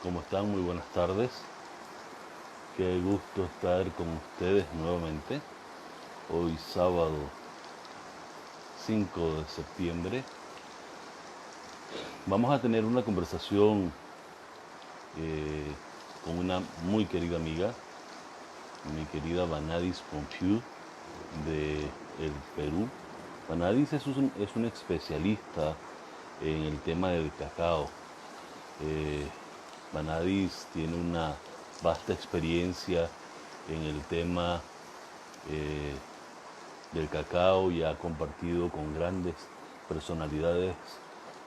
¿Cómo están? Muy buenas tardes. Qué gusto estar con ustedes nuevamente. Hoy sábado 5 de septiembre. Vamos a tener una conversación eh, con una muy querida amiga, mi querida Vanadis Pompieu de el Perú. Vanadis es un especialista en el tema del cacao. Eh, Vanadis tiene una vasta experiencia en el tema eh, del cacao y ha compartido con grandes personalidades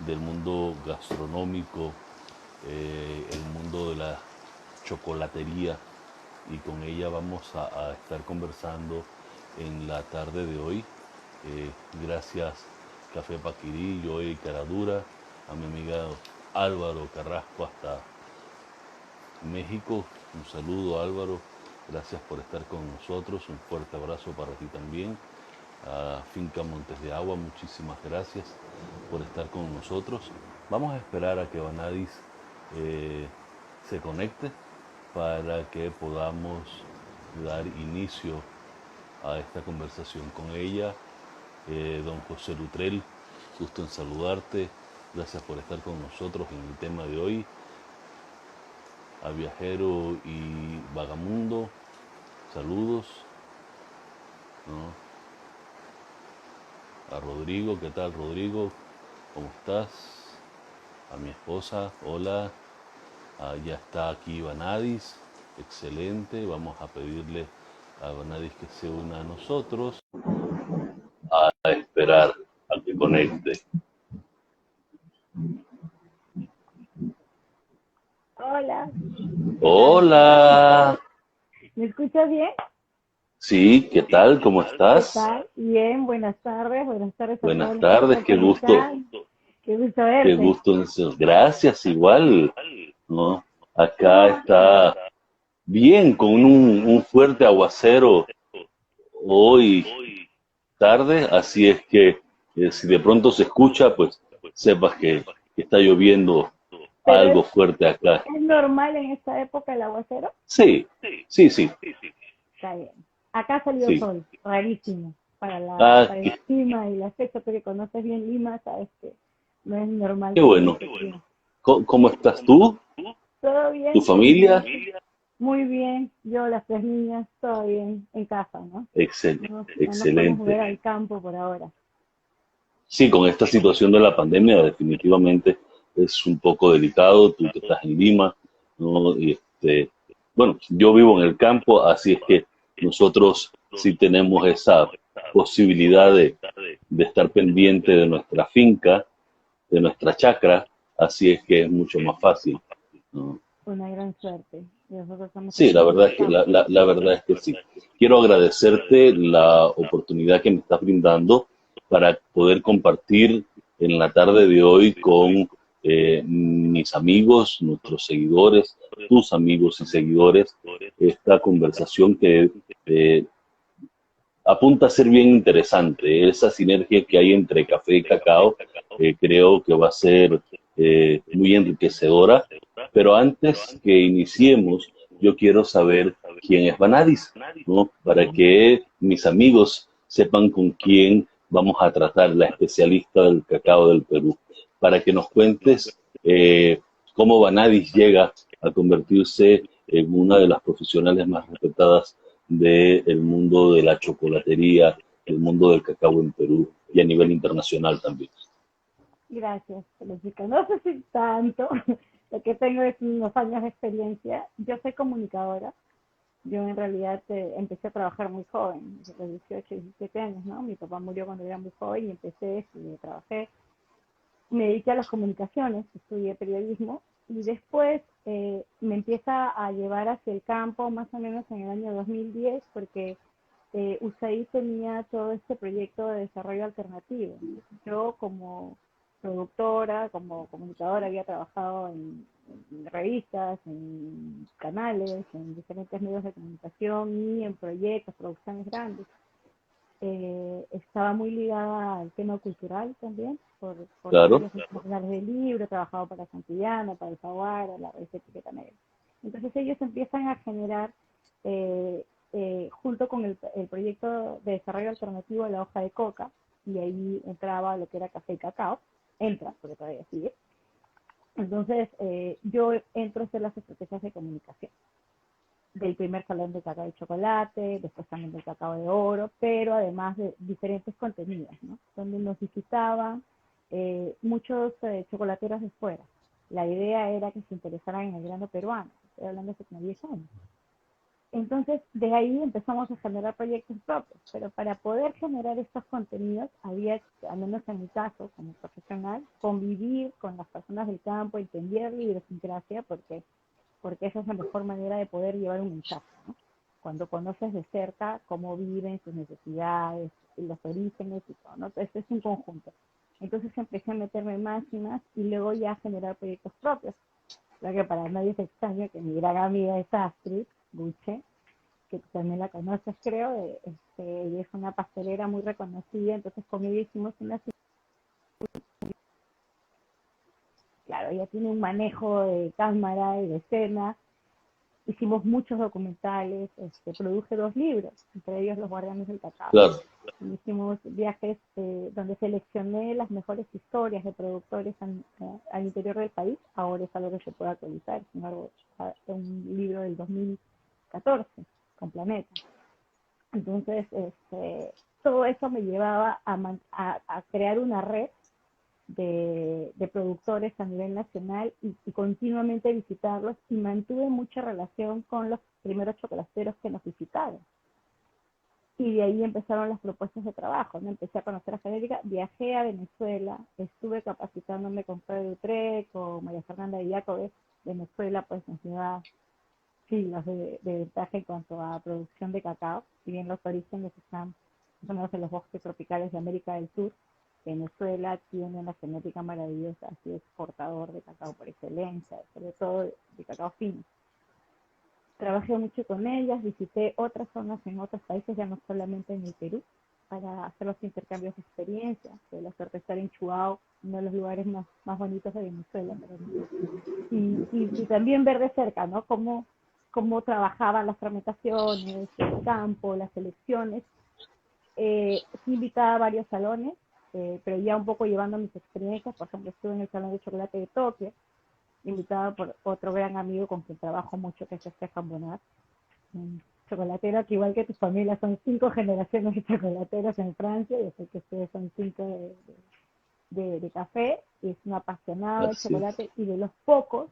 del mundo gastronómico, el mundo de la chocolatería, y con ella vamos a estar conversando en la tarde de hoy. Gracias Café Paquirí, Joey Caradura, a mi amiga Álvaro Carrasco hasta México. Un saludo, Álvaro, gracias por estar con nosotros, un fuerte abrazo para ti también. A Finca Montes de Agua, muchísimas gracias por estar con nosotros. Vamos a esperar a que Vanadis eh, se conecte para que podamos dar inicio a esta conversación con ella. Don José Lutrell, gusto en saludarte. Gracias por estar con nosotros en el tema de hoy. A Viajero y Vagamundo, saludos, ¿no? A Rodrigo, ¿qué tal, Rodrigo? ¿Cómo estás? A mi esposa, hola. Ya está aquí Vanadis, excelente. Vamos a pedirle a Vanadis que se una a nosotros, a esperar a que conecte. Hola, ¿qué tal? Hola. ¿Me escuchas bien? Sí, ¿qué tal? ¿Cómo ¿Qué estás? tal? Bien, buenas tardes a todos Buenas los que nos tardes, están acá. Qué gusto qué verte. gusto. Gracias, igual, ¿no? ¿Cómo Acá va todo? está bien, con un fuerte aguacero hoy tarde, así es que si de pronto se escucha, pues sepas que está lloviendo ¿Pero algo fuerte acá. es normal en esta época el aguacero? Sí, sí, sí, Está bien. Acá salió sí. sol, rarísimo. Para Ah, para el clima y la fecha, tú que conoces bien Lima, sabes que no es normal qué tener bueno. este clima. ¿Cómo estás tú? Todo ¿Tu bien, familia? muy bien. Yo, las tres niñas, todo bien en casa, ¿no? No nos podemos Excelente. mover al campo por ahora. Sí, con esta situación de la pandemia definitivamente es un poco delicado, tú que estás en Lima, ¿no? Bueno, yo vivo en el campo, así es que nosotros sí tenemos esa posibilidad de estar pendiente de nuestra finca, de nuestra chacra, así es que es mucho más fácil, ¿no? Una gran suerte. Y nosotros estamos Sí, la aquí en verdad el es que campo. la verdad es que sí. Quiero agradecerte la oportunidad que me estás brindando para poder compartir en la tarde de hoy con mis amigos, nuestros seguidores, tus amigos y seguidores, esta conversación que eh, apunta a ser bien interesante. Esa sinergia que hay entre café y cacao, creo que va a ser muy enriquecedora. Pero antes que iniciemos, yo quiero saber quién es Vanadis, ¿no? Para que mis amigos sepan con quién vamos a tratar, la especialista del cacao del Perú, para que nos cuentes cómo Vanadis llega a convertirse en una de las profesionales más respetadas del mundo de la chocolatería, el mundo del cacao en Perú y a nivel internacional también. Gracias, Jessica. No sé si tanto. Lo que tengo es unos años de experiencia. Yo soy comunicadora. Yo en realidad empecé a trabajar muy joven, a los 18, 17 años, ¿no? Mi papá murió cuando era muy joven y empecé, estudié, trabajé. Me dediqué a las comunicaciones, estudié periodismo y después me empieza a llevar hacia el campo más o menos en el año 2010 porque USAID tenía todo este proyecto de desarrollo alternativo. Yo como productora, como comunicadora, había trabajado en revistas, en canales, en diferentes medios de comunicación y en proyectos, producciones grandes. estaba muy ligada al tema cultural también, por las claro, ferias internacionales del libro, he trabajado para Santillana, para Alfaguara, la revista Etiqueta Negra. Entonces ellos empiezan a generar, junto con el proyecto de desarrollo alternativo de la hoja de coca, y ahí entraba lo que era café y cacao, entra, porque todavía sigue. Entonces yo entro a hacer las estrategias de comunicación del primer salón de cacao y chocolate, después también del cacao de oro, pero además de diferentes contenidos, ¿no? Donde nos visitaban muchos chocolateros de fuera. La idea era que se interesaran en el grano peruano, estoy hablando hace como 10 años. Entonces, de ahí empezamos a generar proyectos propios, pero para poder generar estos contenidos había, al menos en mi caso, como profesional, convivir con las personas del campo, entender la idiosincrasia, porque esa es la mejor manera de poder llevar un mensaje, ¿no? Cuando conoces de cerca cómo viven, sus necesidades, los orígenes y todo, ¿no? Entonces es un conjunto. Entonces empecé a meterme más y más y luego ya a generar proyectos propios. Lo que para nadie es extraño que mi gran amiga es Astrid Buche, que también la conoces creo, ella es una pastelera muy reconocida, entonces con ella hicimos una... Claro, ella tiene un manejo de cámara y de escena. Hicimos muchos documentales, produje 2 libros, entre ellos Los Guardianes del Cacao. claro. Hicimos viajes donde seleccioné las mejores historias de productores al interior del país. Ahora es algo que se puede actualizar, un libro del 2014 con Planeta. Entonces, todo eso me llevaba a crear una red de productores a nivel nacional y continuamente visitarlos, y mantuve mucha relación con los primeros chocolateros que nos visitaron. Y de ahí empezaron las propuestas de trabajo, ¿no? Empecé a conocer a Genérica, viajé a Venezuela, estuve capacitándome con Fred Utrecht, con María Fernanda de Jacobes. Venezuela pues nos lleva siglos de ventaja en cuanto a producción de cacao, si bien los orígenes están en los bosques tropicales de América del Sur. Venezuela tiene una genética maravillosa, así es exportador de cacao por excelencia, sobre todo de cacao fino. Trabajé mucho con ellas, visité otras zonas en otros países, ya no solamente en el Perú, para hacer los intercambios de experiencias. Tuve la suerte de estar en Chuao, uno de los lugares más bonitos de Venezuela. Y también ver de cerca, ¿no? Cómo trabajaban las fermentaciones, el campo, las selecciones. Fui invitada a varios salones, pero ya un poco llevando mis experiencias. Por ejemplo, estuve en el Salón de Chocolate de Tokio, invitada por otro gran amigo con quien trabajo mucho, que es Stefan Bonat, un chocolatero que, igual que tu familia, son 5 generaciones de chocolateros en Francia. Yo sé que ustedes son 5 de café, y es un apasionado del Así chocolate, y de los pocos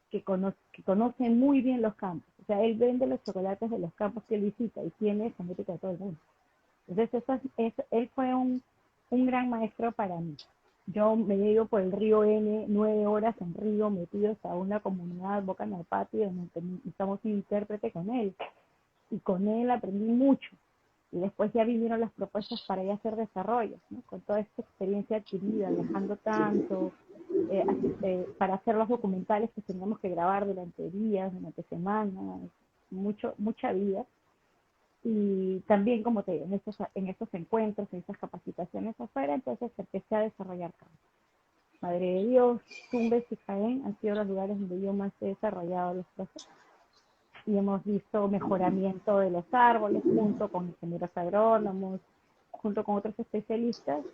que conocen muy bien los campos. O sea, él vende los chocolates de los campos que él visita y tiene genética de todo el mundo. Entonces, él fue un gran maestro para mí. Yo me he ido por el río N, 9 horas en río, metidos a una comunidad, Boca en el Patio, donde estamos un intérprete con él. Y con él aprendí mucho. Y después ya vinieron las propuestas para ya hacer desarrollos, ¿no? Con toda esta experiencia adquirida, viajando tanto, para hacer los documentales que teníamos que grabar durante días, durante semanas, mucha vida. Y también, como te digo, en estos encuentros, en estas capacitaciones afuera, entonces empecé a desarrollar campos. Madre de Dios, Tumbes y Jaén han sido los lugares donde yo más he desarrollado los procesos. Y hemos visto mejoramiento de los árboles junto con ingenieros agrónomos, junto con otros especialistas,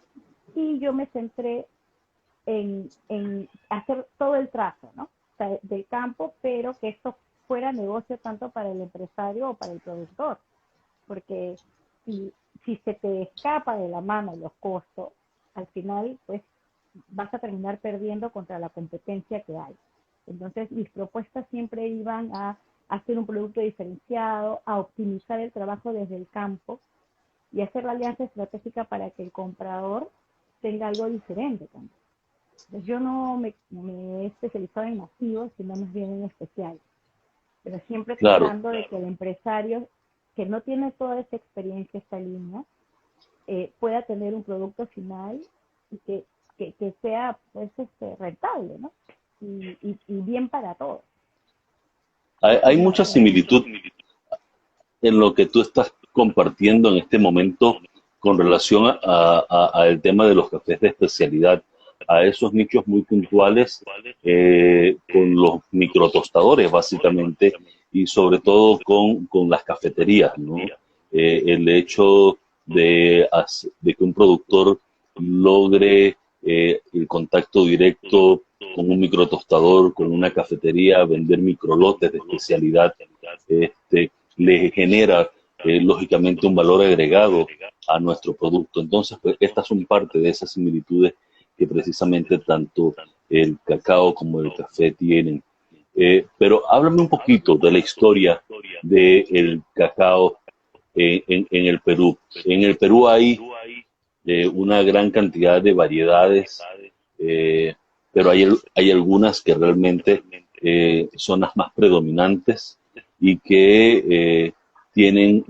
y yo me centré en hacer todo el trazo, ¿no? O sea, del campo, pero que esto fuera negocio tanto para el empresario o para el productor, porque si se te escapa de la mano los costos, al final pues vas a terminar perdiendo contra la competencia que hay. Entonces mis propuestas siempre iban a hacer un producto diferenciado, a optimizar el trabajo desde el campo y hacer la alianza estratégica para que el comprador tenga algo diferente también. Entonces, yo no me he especializado en masivos, sino más bien en especiales, pero siempre claro. tratando de que el empresario que no tiene toda esa experiencia, esta línea, pueda tener un producto final y que sea pues, rentable, ¿no? Y bien para todos. Hay mucha similitud en lo que tú estás compartiendo en este momento con relación al tema de los cafés de especialidad, a esos nichos muy puntuales, con los microtostadores básicamente, y sobre todo con las cafeterías, ¿no? El hecho de que un productor logre el contacto directo con un microtostador, con una cafetería, vender microlotes de especialidad, le genera lógicamente un valor agregado a nuestro producto. Entonces, pues estas son parte de esas similitudes que precisamente tanto el cacao como el café tienen. Pero háblame un poquito de la historia del cacao en el Perú. En el Perú hay una gran cantidad de variedades, eh, pero hay algunas que realmente son las más predominantes y que tienen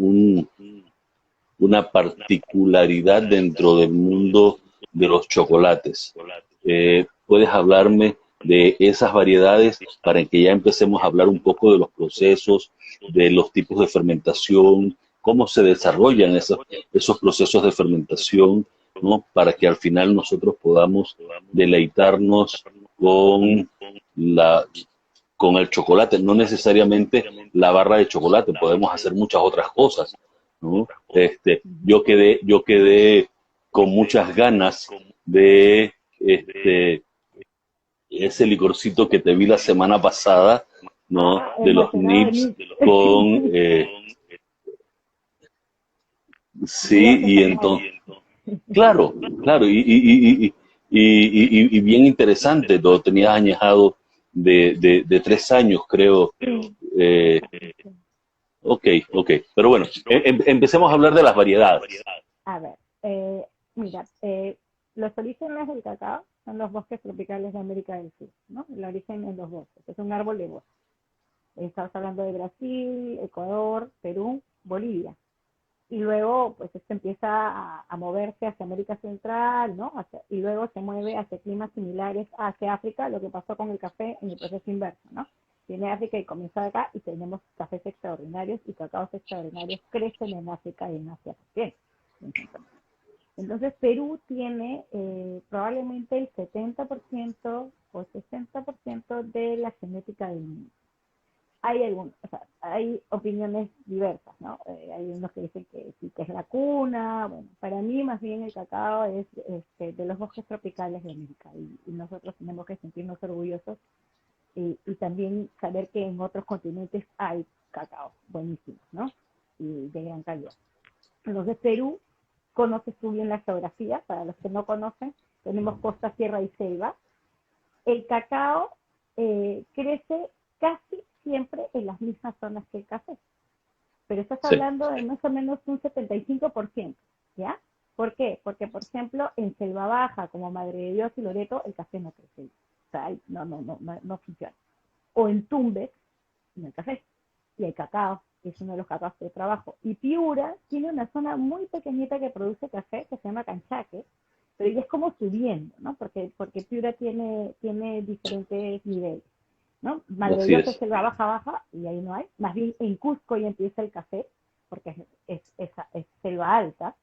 una particularidad dentro del mundo de los chocolates. ¿Puedes hablarme de esas variedades para que ya empecemos a hablar un poco de los procesos, de los tipos de fermentación, cómo se desarrollan esos procesos de fermentación, ¿no? Para que al final nosotros podamos deleitarnos con la con el chocolate, no necesariamente la barra de chocolate, podemos hacer muchas otras cosas, ¿no? Yo quedé con muchas ganas de ese licorcito que te vi la semana pasada, ¿no? Ah, De el los macerado de nips mí. con, sí, Gracias, y Fernando. entonces, claro, claro, y bien interesante, lo tenías añejado de 3 años, creo. Sí, Eh, sí. ok, ok, pero bueno, empecemos a hablar de las variedades. A ver, mira, los orígenes del cacao son los bosques tropicales de América del Sur, ¿no? El origen en los bosques, es un árbol de bosque. Estamos hablando de Brasil, Ecuador, Perú, Bolivia. Y luego, pues esto empieza a moverse hacia América Central, ¿no? Y luego se mueve hacia climas similares hacia África, lo que pasó con el café en el proceso inverso, ¿no? Viene África y comienza acá y tenemos cafés extraordinarios y cacaos extraordinarios crecen en África y en Asia también. Entonces Perú tiene probablemente el 70% o 60% de la genética del mundo. O sea, hay opiniones diversas, ¿no? Hay unos que dicen que sí que es la cuna. Bueno, para mí más bien el cacao es de los bosques tropicales de América y nosotros tenemos que sentirnos orgullosos y también saber que en otros continentes hay cacao buenísimos, ¿no? Y de gran calidad. Entonces Perú, conoces tú bien la geografía, para los que no conocen, tenemos costa, sierra y selva. El cacao crece casi siempre en las mismas zonas que el café, pero estás Sí, hablando de más o menos un 75%, ¿ya? ¿Por qué? Porque, por ejemplo, en Selva Baja, como Madre de Dios y Loreto, el café no crece. O sea, no funciona. O en Tumbes, en el café, y el cacao, que es uno de los cacaos de trabajo. Y Piura tiene una zona muy pequeñita que produce café, que se llama Canchaque, pero ya es como subiendo, ¿no? Porque Piura tiene diferentes niveles, ¿no? Madre de así Dios es es. selva baja, baja, y ahí no hay. Más bien en Cusco ya empieza el café, porque es selva alta.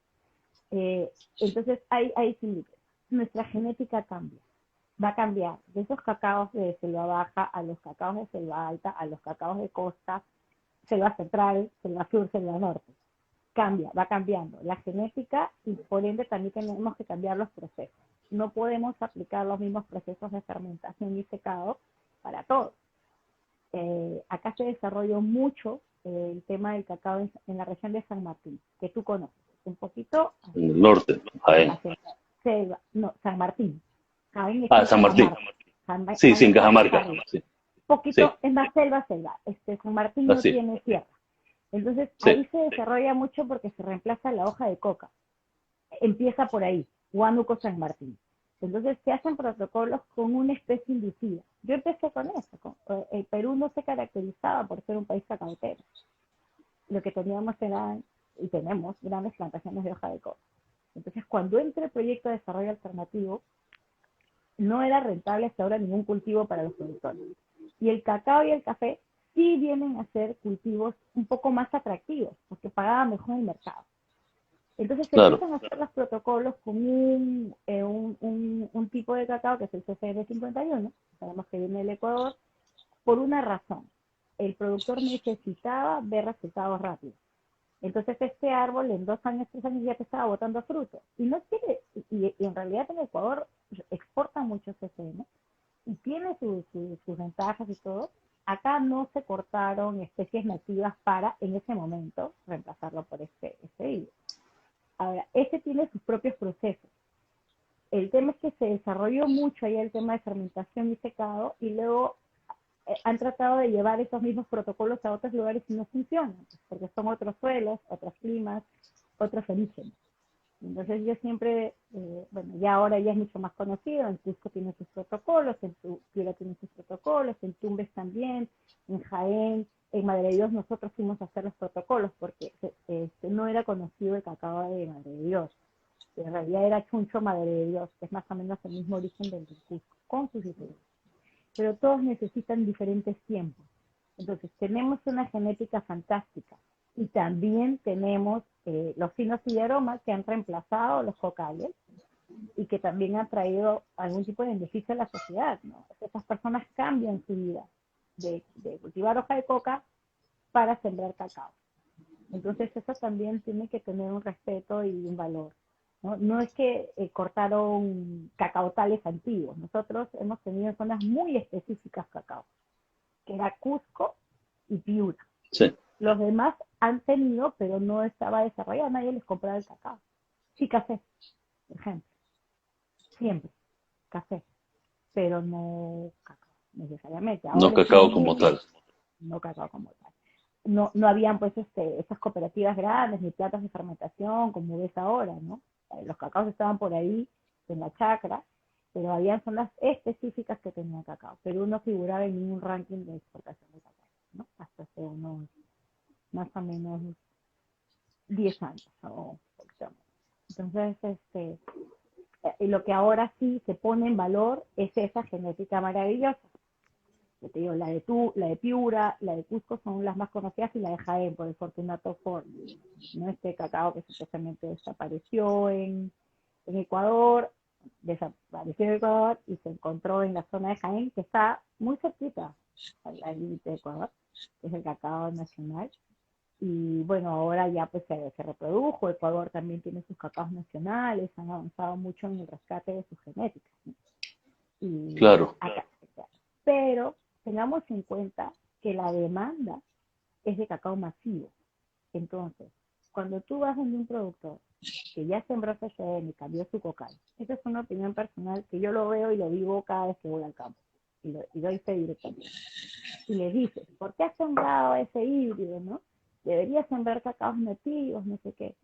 Entonces hay similitudes. Nuestra genética cambia, va a cambiar de esos cacaos de selva baja a los cacaos de selva alta, a los cacaos de costa, selva central, selva sur, selva norte. Cambia, va cambiando la genética y por ende también tenemos que cambiar los procesos. No podemos aplicar los mismos procesos de fermentación y secado para todos. Acá se desarrolló mucho el tema del cacao en la región de San Martín, que tú conoces, un poquito En el norte, Jaén. hacia selva, no, San Martín. Jaén está Ah, en San Martín. Cajamarca. Sí, sí, Jaén en está más Cajamarca. arriba. Sí, sí, Poquito, es más selva, selva. San Martín no así. tiene tierra. Entonces Sí, ahí se desarrolla mucho porque se reemplaza la hoja de coca. Empieza por ahí, Huánuco San Martín. Entonces se hacen protocolos con una especie inducida. Yo empecé con eso. El Perú no se caracterizaba por ser un país cacautero. Lo que teníamos eran, y tenemos, grandes plantaciones de hoja de coca. Entonces cuando entra el proyecto de desarrollo alternativo, no era rentable hasta ahora ningún cultivo para los productores. Y el cacao y el café sí vienen a ser cultivos un poco más atractivos, porque pagaban mejor el mercado. Entonces se claro, empiezan a hacer los protocolos con un tipo de cacao que es el CCR51, sabemos que viene del Ecuador, por una razón. El productor necesitaba ver resultados rápidos. Entonces este árbol en 2 años, 3 años ya te estaba botando fruto. Y no quiere, y en realidad en Ecuador exporta mucho CCN y tiene sus ventajas y todo. Acá no se cortaron especies nativas para, en ese momento, reemplazarlo por este híbrido. Ahora, este tiene sus propios procesos. El tema es que se desarrolló mucho ahí el tema de fermentación y secado, y luego han tratado de llevar esos mismos protocolos a otros lugares y no funcionan, porque son otros suelos, otros climas, otros orígenes. Entonces yo siempre, bueno, ya ahora ya es mucho más conocido, en Cusco tiene sus protocolos, en Piura tiene sus protocolos, en Tumbes también, en Jaén, en Madre de Dios nosotros fuimos a hacer los protocolos porque no era conocido el cacao de Madre de Dios. En realidad era Chuncho Madre de Dios, que es más o menos el mismo origen del Cusco, con sus diferencias. Pero todos necesitan diferentes tiempos. Entonces, tenemos una genética fantástica y también tenemos los finos y de aroma que han reemplazado los cocales y que también han traído algún tipo de beneficio a la sociedad, ¿no? Estas personas cambian su vida de cultivar hoja de coca para sembrar cacao. Entonces, eso también tiene que tener un respeto y un valor. No, no es que cortaron cacaotales antiguos. Nosotros hemos tenido zonas muy específicas cacao, que era Cusco y Piura. sí, Los demás han tenido, pero no estaba desarrollado, nadie les compraba el cacao. Sí, café, por ejemplo, siempre, café, pero no cacao, necesariamente. no Ahora es un cacao como boom, tal. no cacao como tal. No, no habían pues esas cooperativas grandes ni plantas de fermentación como ves ahora, ¿no? Los cacaos estaban por ahí en la chacra, pero habían zonas específicas que tenían cacao. Perú no figuraba en ningún ranking de exportación de cacao, ¿no? Hasta hace unos más o menos 10 años o un poquito más. Entonces, lo que ahora sí se pone en valor es esa genética maravillosa. Yo te digo, la de Piura, la de Cusco son las más conocidas y la de Jaén por el Fortunato Ford, ¿no? Este cacao que supuestamente desapareció en Ecuador, desapareció en Ecuador y se encontró en la zona de Jaén, que está muy cerquita al límite de Ecuador, que es el cacao nacional. Y bueno, ahora ya pues se reprodujo, Ecuador también tiene sus cacaos nacionales, han avanzado mucho en el rescate de sus genéticas, ¿no? Y Claro, acá, pero tengamos en cuenta que la demanda es de cacao masivo. Entonces, cuando tú vas donde un productor que ya sembró CCN y cambió su cocal, esa es una opinión personal que yo lo veo y lo vivo cada vez que voy al campo, y doy fe directamente. Y le dices, ¿por qué has sembrado ese híbrido, no? Deberías sembrar cacaos nativos, no sé qué.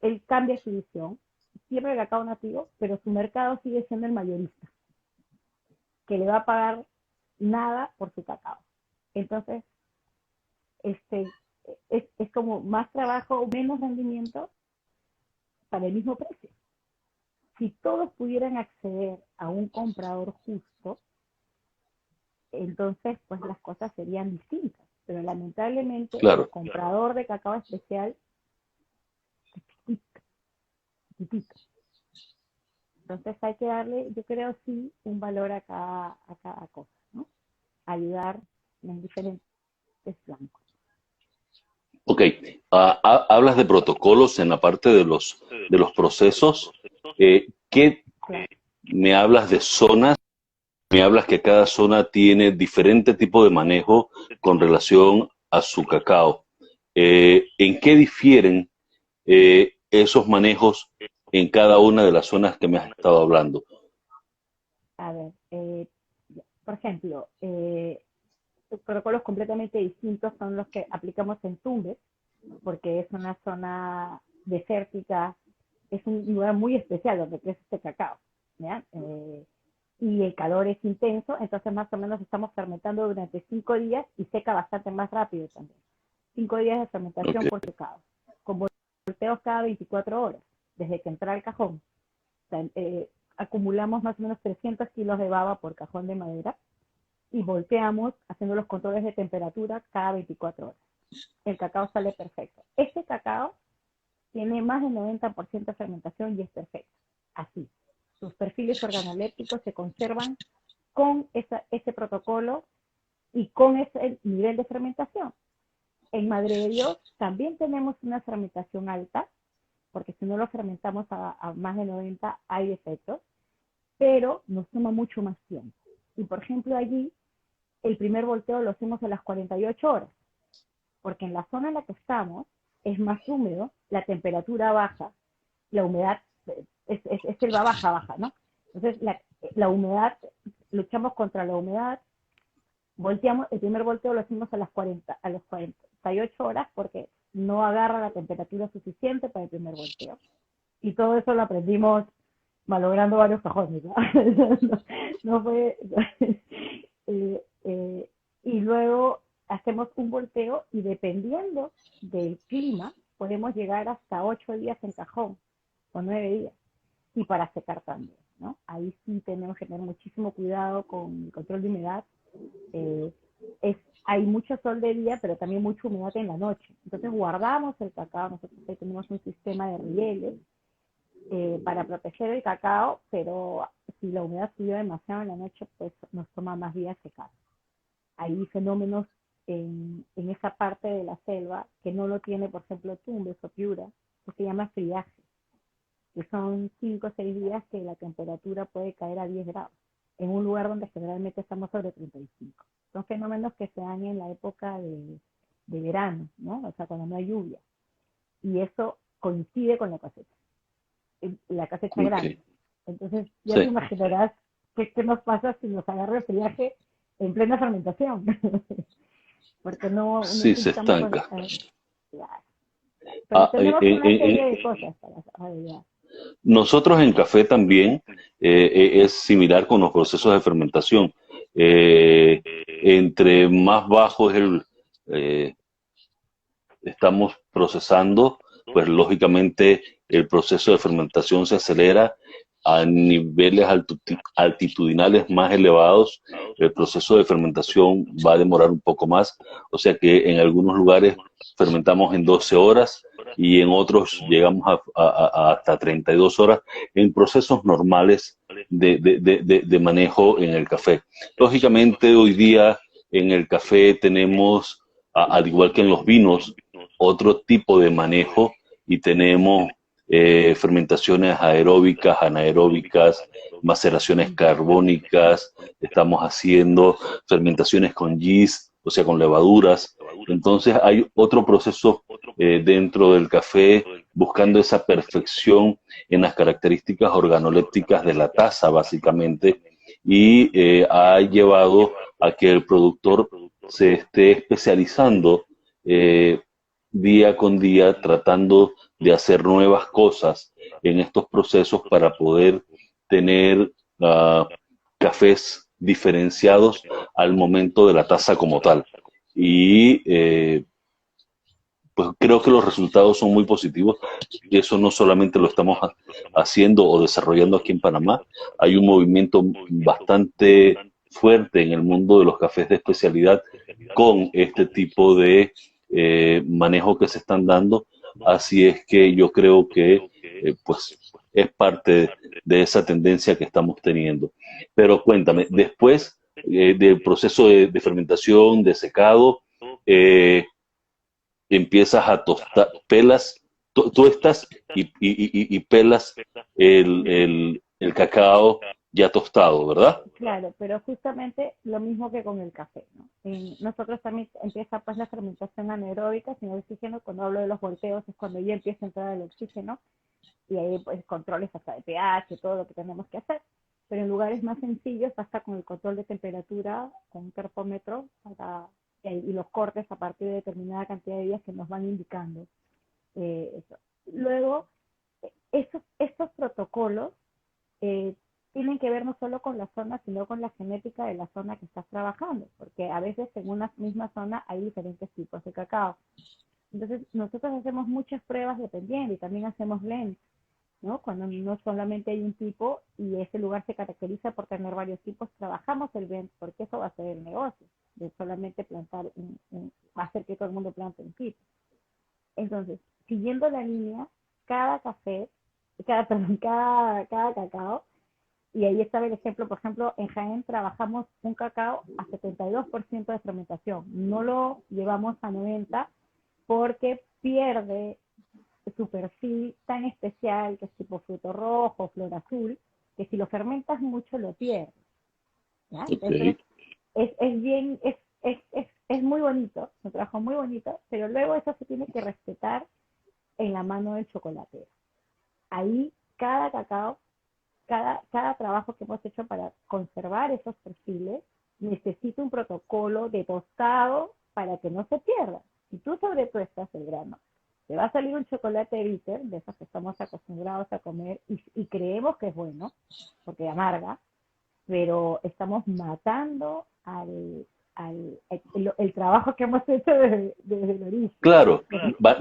Él cambia su visión, siembra el cacao nativo, pero su mercado sigue siendo el mayorista, que le va a pagar nada por su cacao. Entonces, este, es como más trabajo o menos rendimiento para el mismo precio. Si todos pudieran acceder a un comprador justo, entonces pues las cosas serían distintas. Pero lamentablemente el claro. comprador de cacao especial es chiquitito, chiquitito. Entonces hay que darle, yo creo sí, un valor a cada cosa, ¿no? Ayudar en diferentes flancos. Ok, hablas de protocolos en la parte de los procesos. ¿Qué Claro. me hablas de zonas? Me hablas que cada zona tiene diferente tipo de manejo con relación a su cacao. ¿En qué difieren esos manejos en cada una de las zonas que me has estado hablando? A ver, por ejemplo, protocolos completamente distintos son los que aplicamos en Tumbes, porque es una zona desértica, es un lugar muy especial donde crece este cacao, ¿ya? Y el calor es intenso, entonces más o menos estamos fermentando durante 5 días y seca bastante más rápido también. 5 días de fermentación Ok, por secado, con volteos cada 24 horas, desde que entra el cajón. O sea, acumulamos más o menos 300 kilos de baba por cajón de madera y volteamos haciendo los controles de temperatura cada 24 horas. El cacao sale perfecto. Este cacao tiene más del 90% de fermentación y es perfecto. Así. Sus perfiles organolépticos se conservan con ese protocolo y con ese nivel de fermentación. En Madre de Dios también tenemos una fermentación alta, porque si no lo fermentamos a más de 90 hay efectos, pero nos toma mucho más tiempo. Y por ejemplo allí, el primer volteo lo hacemos a las 48 horas, porque en la zona en la que estamos es más húmedo, la temperatura baja, la humedad es el baja, ¿no? Entonces la humedad, luchamos contra la humedad, volteamos, el primer volteo lo hacemos a las 48 horas porque no agarra la temperatura suficiente para el primer volteo. Y todo eso lo aprendimos malogrando varios cajones, ¿no? No fue... y luego hacemos un volteo y dependiendo del clima podemos llegar hasta 8 días en cajón o 9 días y para secar también, ¿no? Ahí sí tenemos que tener muchísimo cuidado con el control de humedad. Hay mucho sol de día, pero también mucha humedad en la noche. Entonces guardamos el cacao, nosotros ahí tenemos un sistema de rieles para proteger el cacao, pero si la humedad subió demasiado en la noche, pues nos toma más días secar. Hay fenómenos en esa parte de la selva que no lo tiene, por ejemplo, Tumbes o Piura, que se llama friaje, que son 5 o 6 días que la temperatura puede caer a 10 grados, en un lugar donde generalmente estamos sobre 35. Son fenómenos que se dan en la época de verano, ¿no? O sea, cuando no hay lluvia. Y eso coincide con la cosecha grande. Entonces, ya te imaginarás qué nos pasa si nos agarra el friaje en plena fermentación. Porque no Sí, se estamos... estanca. Pero tenemos una serie de cosas para ayudar. Nosotros en café también es similar con los procesos de fermentación. Entre más bajo es estamos procesando, pues lógicamente el proceso de fermentación se acelera a niveles altitudinales más elevados. El proceso de fermentación va a demorar un poco más, o sea que en algunos lugares fermentamos en 12 horas y en otros llegamos hasta 32 horas en procesos normales de manejo en el café. Lógicamente hoy día en el café tenemos, al igual que en los vinos, otro tipo de manejo y tenemos fermentaciones aeróbicas, anaeróbicas, maceraciones carbónicas, estamos haciendo fermentaciones con yeast, o sea, con levaduras. Entonces hay otro proceso dentro del café buscando esa perfección en las características organolépticas de la taza, básicamente, y ha llevado a que el productor se esté especializando día con día, tratando de hacer nuevas cosas en estos procesos para poder tener cafés diferenciados al momento de la taza como tal. Y pues creo que los resultados son muy positivos y eso no solamente lo estamos haciendo o desarrollando aquí en Panamá, hay un movimiento bastante fuerte en el mundo de los cafés de especialidad con este tipo de manejo que se están dando, así es que yo creo que pues es parte de esa tendencia que estamos teniendo. Pero cuéntame, después del proceso de fermentación, de secado, empiezas a tostar, pelas, tuestas y pelas el cacao ya tostado, ¿verdad? Claro, pero justamente lo mismo que con el café, ¿no? Nosotros también empieza pues la fermentación anaeróbica sin oxígeno. Cuando hablo de los volteos es cuando ya empieza a entrar el oxígeno y ahí pues controles hasta de pH, todo lo que tenemos que hacer. Pero en lugares más sencillos basta con el control de temperatura, con un termómetro y los cortes a partir de determinada cantidad de días que nos van indicando eso. Luego, estos protocolos tienen que ver no solo con la zona, sino con la genética de la zona que estás trabajando, porque a veces en una misma zona hay diferentes tipos de cacao. Entonces, nosotros hacemos muchas pruebas dependiendo y también hacemos blends, ¿no? Cuando no solamente hay un tipo y ese lugar se caracteriza por tener varios tipos, trabajamos el blend porque eso va a ser el negocio, de solamente va a hacer que todo el mundo plante un tipo. Entonces, siguiendo la línea, cada café, perdón, cada cacao, y ahí está el ejemplo. Por ejemplo, en Jaén trabajamos un cacao a 72% de fermentación. No lo llevamos a 90% porque pierde su perfil tan especial, que es tipo fruto rojo, flor azul, que si lo fermentas mucho lo pierdes. ¿Ya? Entonces, Ok. es bien, es muy bonito, un trabajo muy bonito, pero luego eso se tiene que respetar en la mano del chocolatero. Ahí cada cacao, cada trabajo que hemos hecho para conservar esos perfiles necesita un protocolo de tostado para que no se pierda. Si tú sobretuestas el grano, te va a salir un chocolate bitter, de esos que estamos acostumbrados a comer y creemos que es bueno, porque amarga, pero estamos matando el trabajo que hemos hecho desde el origen. Claro,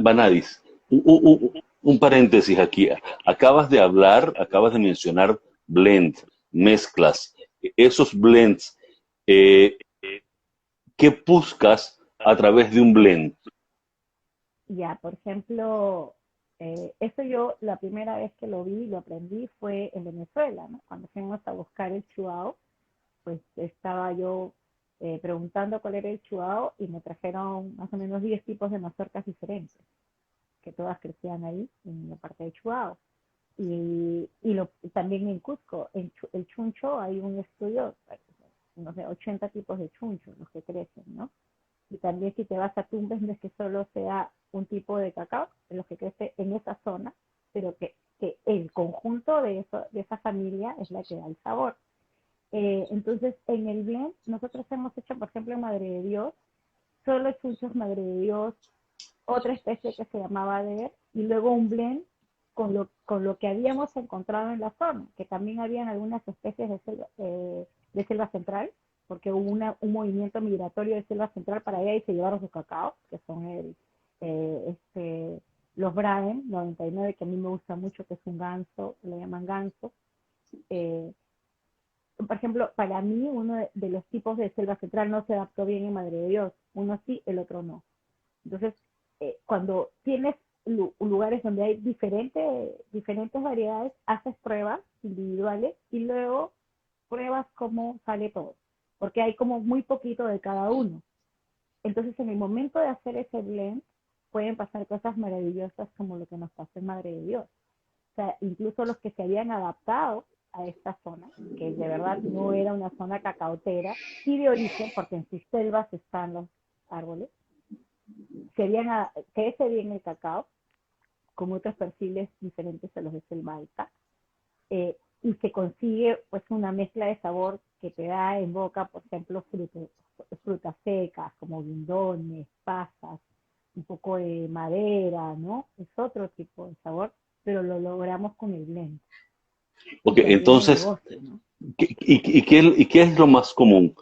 Vanadis, un paréntesis aquí. Acabas de mencionar blend, mezclas. Esos blends, eh, ¿qué buscas a través de un blend? Ya, por ejemplo, eso yo la primera vez que lo vi, lo aprendí fue en Venezuela, ¿no? Cuando fuimos a buscar el chuao, pues estaba yo preguntando cuál era el chuao y me trajeron más o menos 10 tipos de mazorcas diferentes, que todas crecían ahí en la parte de Chuao. También en Cusco, el chuncho, hay un estudio, no sé, 80 tipos de chuncho, los que crecen, ¿no? Y también si te vas a Tumbes, no es que solo sea un tipo de cacao, los que crece en esa zona, pero que el conjunto de esa familia es la que da el sabor. Entonces, en el blend, nosotros hemos hecho, por ejemplo, en Madre de Dios, solo chunchos Madre de Dios, otra especie que se llamaba Der, y luego un blend con lo que habíamos encontrado en la zona, que también habían algunas especies de selva central, porque hubo un movimiento migratorio de selva central para allá y se llevaron sus cacao, que son los Braem 99, que a mí me gusta mucho, que es un ganso, le llaman ganso. Eh, por ejemplo, para mí uno de los tipos de selva central no se adaptó bien en Madre de Dios, uno sí, el otro no. Entonces, cuando tienes lugares donde hay diferentes variedades, haces pruebas individuales y luego pruebas cómo sale todo, porque hay como muy poquito de cada uno. Entonces, en el momento de hacer ese blend, pueden pasar cosas maravillosas como lo que nos pasó en Madre de Dios. O sea, incluso los que se habían adaptado a esta zona, que de verdad no era una zona cacaotera, sí de origen, porque en sus selvas están los árboles, crece bien el cacao, con otros perfiles diferentes a los de selva alta, y se consigue pues una mezcla de sabor que te da en boca, por ejemplo, frutas secas como guindones, pasas, un poco de madera, ¿no? Es otro tipo de sabor, pero lo logramos con el blend. Y Ok, también el entonces, negocio, ¿no? ¿qué es lo más común?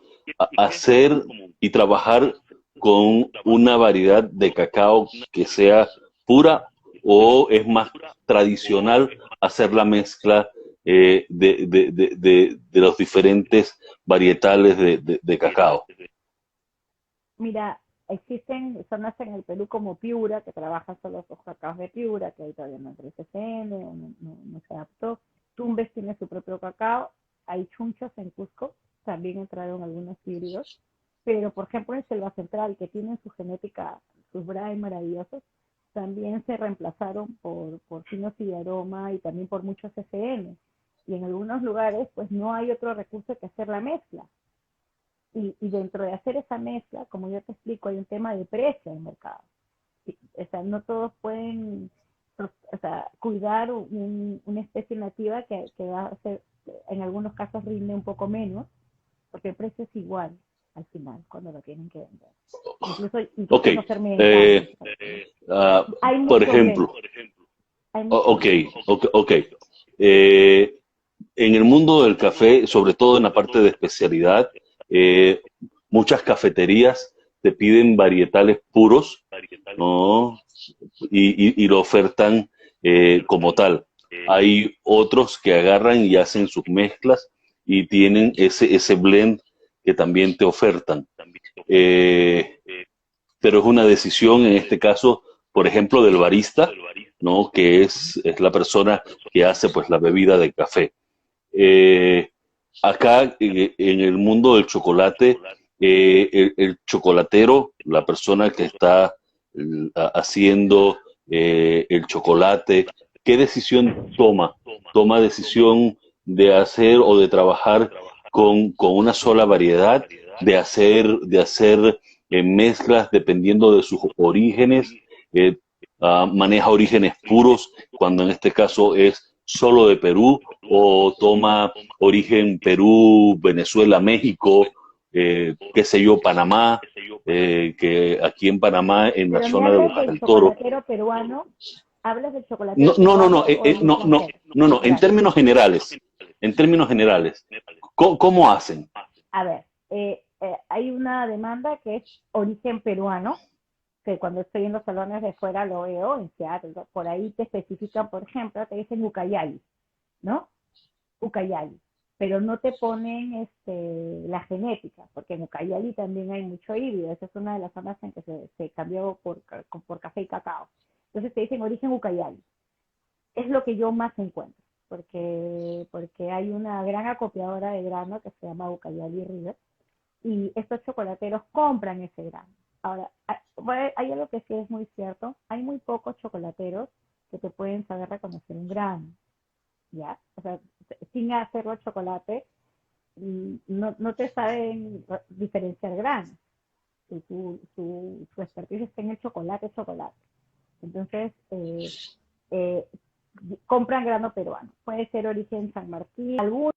Hacer y trabajar con una variedad de cacao que sea pura, o es más tradicional hacer la mezcla de los diferentes varietales de cacao? Mira, existen zonas en el Perú como Piura, que trabajan solo los cacaos de Piura, que ahí todavía no entra el CCN, no se adaptó. Tumbes tiene su propio cacao. Hay chunchos en Cusco, también entraron algunos híbridos. Pero, por ejemplo, en Selva Central, que tienen su genética, sus braes maravillosos, también se reemplazaron por finos y de aroma y también por muchos CCN. Y en algunos lugares, pues no hay otro recurso que hacer la mezcla. Y dentro de hacer esa mezcla, como yo te explico, hay un tema de precio en el mercado. O sea, no todos pueden, o sea, cuidar una especie nativa que va a ser, en algunos casos rinde un poco menos, porque el precio es igual al final cuando lo tienen que vender. Ok, Incluso no fermentan. eh, Hay por mucho blend, ejemplo, hay mucho ok, blend. ok. Eh, en el mundo del café, sobre todo en la parte de especialidad, eh, muchas cafeterías te piden varietales puros, ¿no? Y lo ofertan como tal. Hay otros que agarran y hacen sus mezclas y tienen ese blend que también te ofertan. Eh, pero es una decisión, en este caso, por ejemplo, del barista, ¿no? Que es la persona que hace pues la bebida de café. Eh, Acá en el mundo del chocolate, el chocolatero, la persona que está haciendo el chocolate, ¿qué decisión toma? ¿Toma decisión de hacer o de trabajar con una sola variedad, de hacer mezclas dependiendo de sus orígenes? eh, ¿Maneja orígenes puros cuando en este caso es solo de Perú, o toma origen Perú, Venezuela, México, qué sé yo, Panamá, que aquí en Panamá, en la Pero me zona de hablas Bocas del del Toro? chocolatero peruano, ¿hablas del No, chocolatero no, no, no, peruano o del no, no, extranjero? no, no, Gracias. en términos generales, ¿cómo hacen? A ver, hay una demanda que es origen peruano, que cuando estoy en los salones de fuera lo veo, en Seattle, ¿no? Por ahí te especifican, por ejemplo, te dicen Ucayali, ¿no? Ucayali, pero no te ponen la genética, porque en Ucayali también hay mucho híbrido, esa es una de las zonas en que se cambió por café y cacao. Entonces te dicen origen Ucayali. Es lo que yo más encuentro, porque hay una gran acopiadora de grano que se llama Ucayali River, y estos chocolateros compran ese grano. Ahora, hay algo que sí es muy cierto, hay muy pocos chocolateros que te pueden saber reconocer un grano, ¿ya? O sea, sin hacerlo chocolate, no te saben diferenciar granos. Su expertise está en el chocolate, chocolate. Entonces, eh, compran grano peruano. Puede ser origen San Martín. Algunos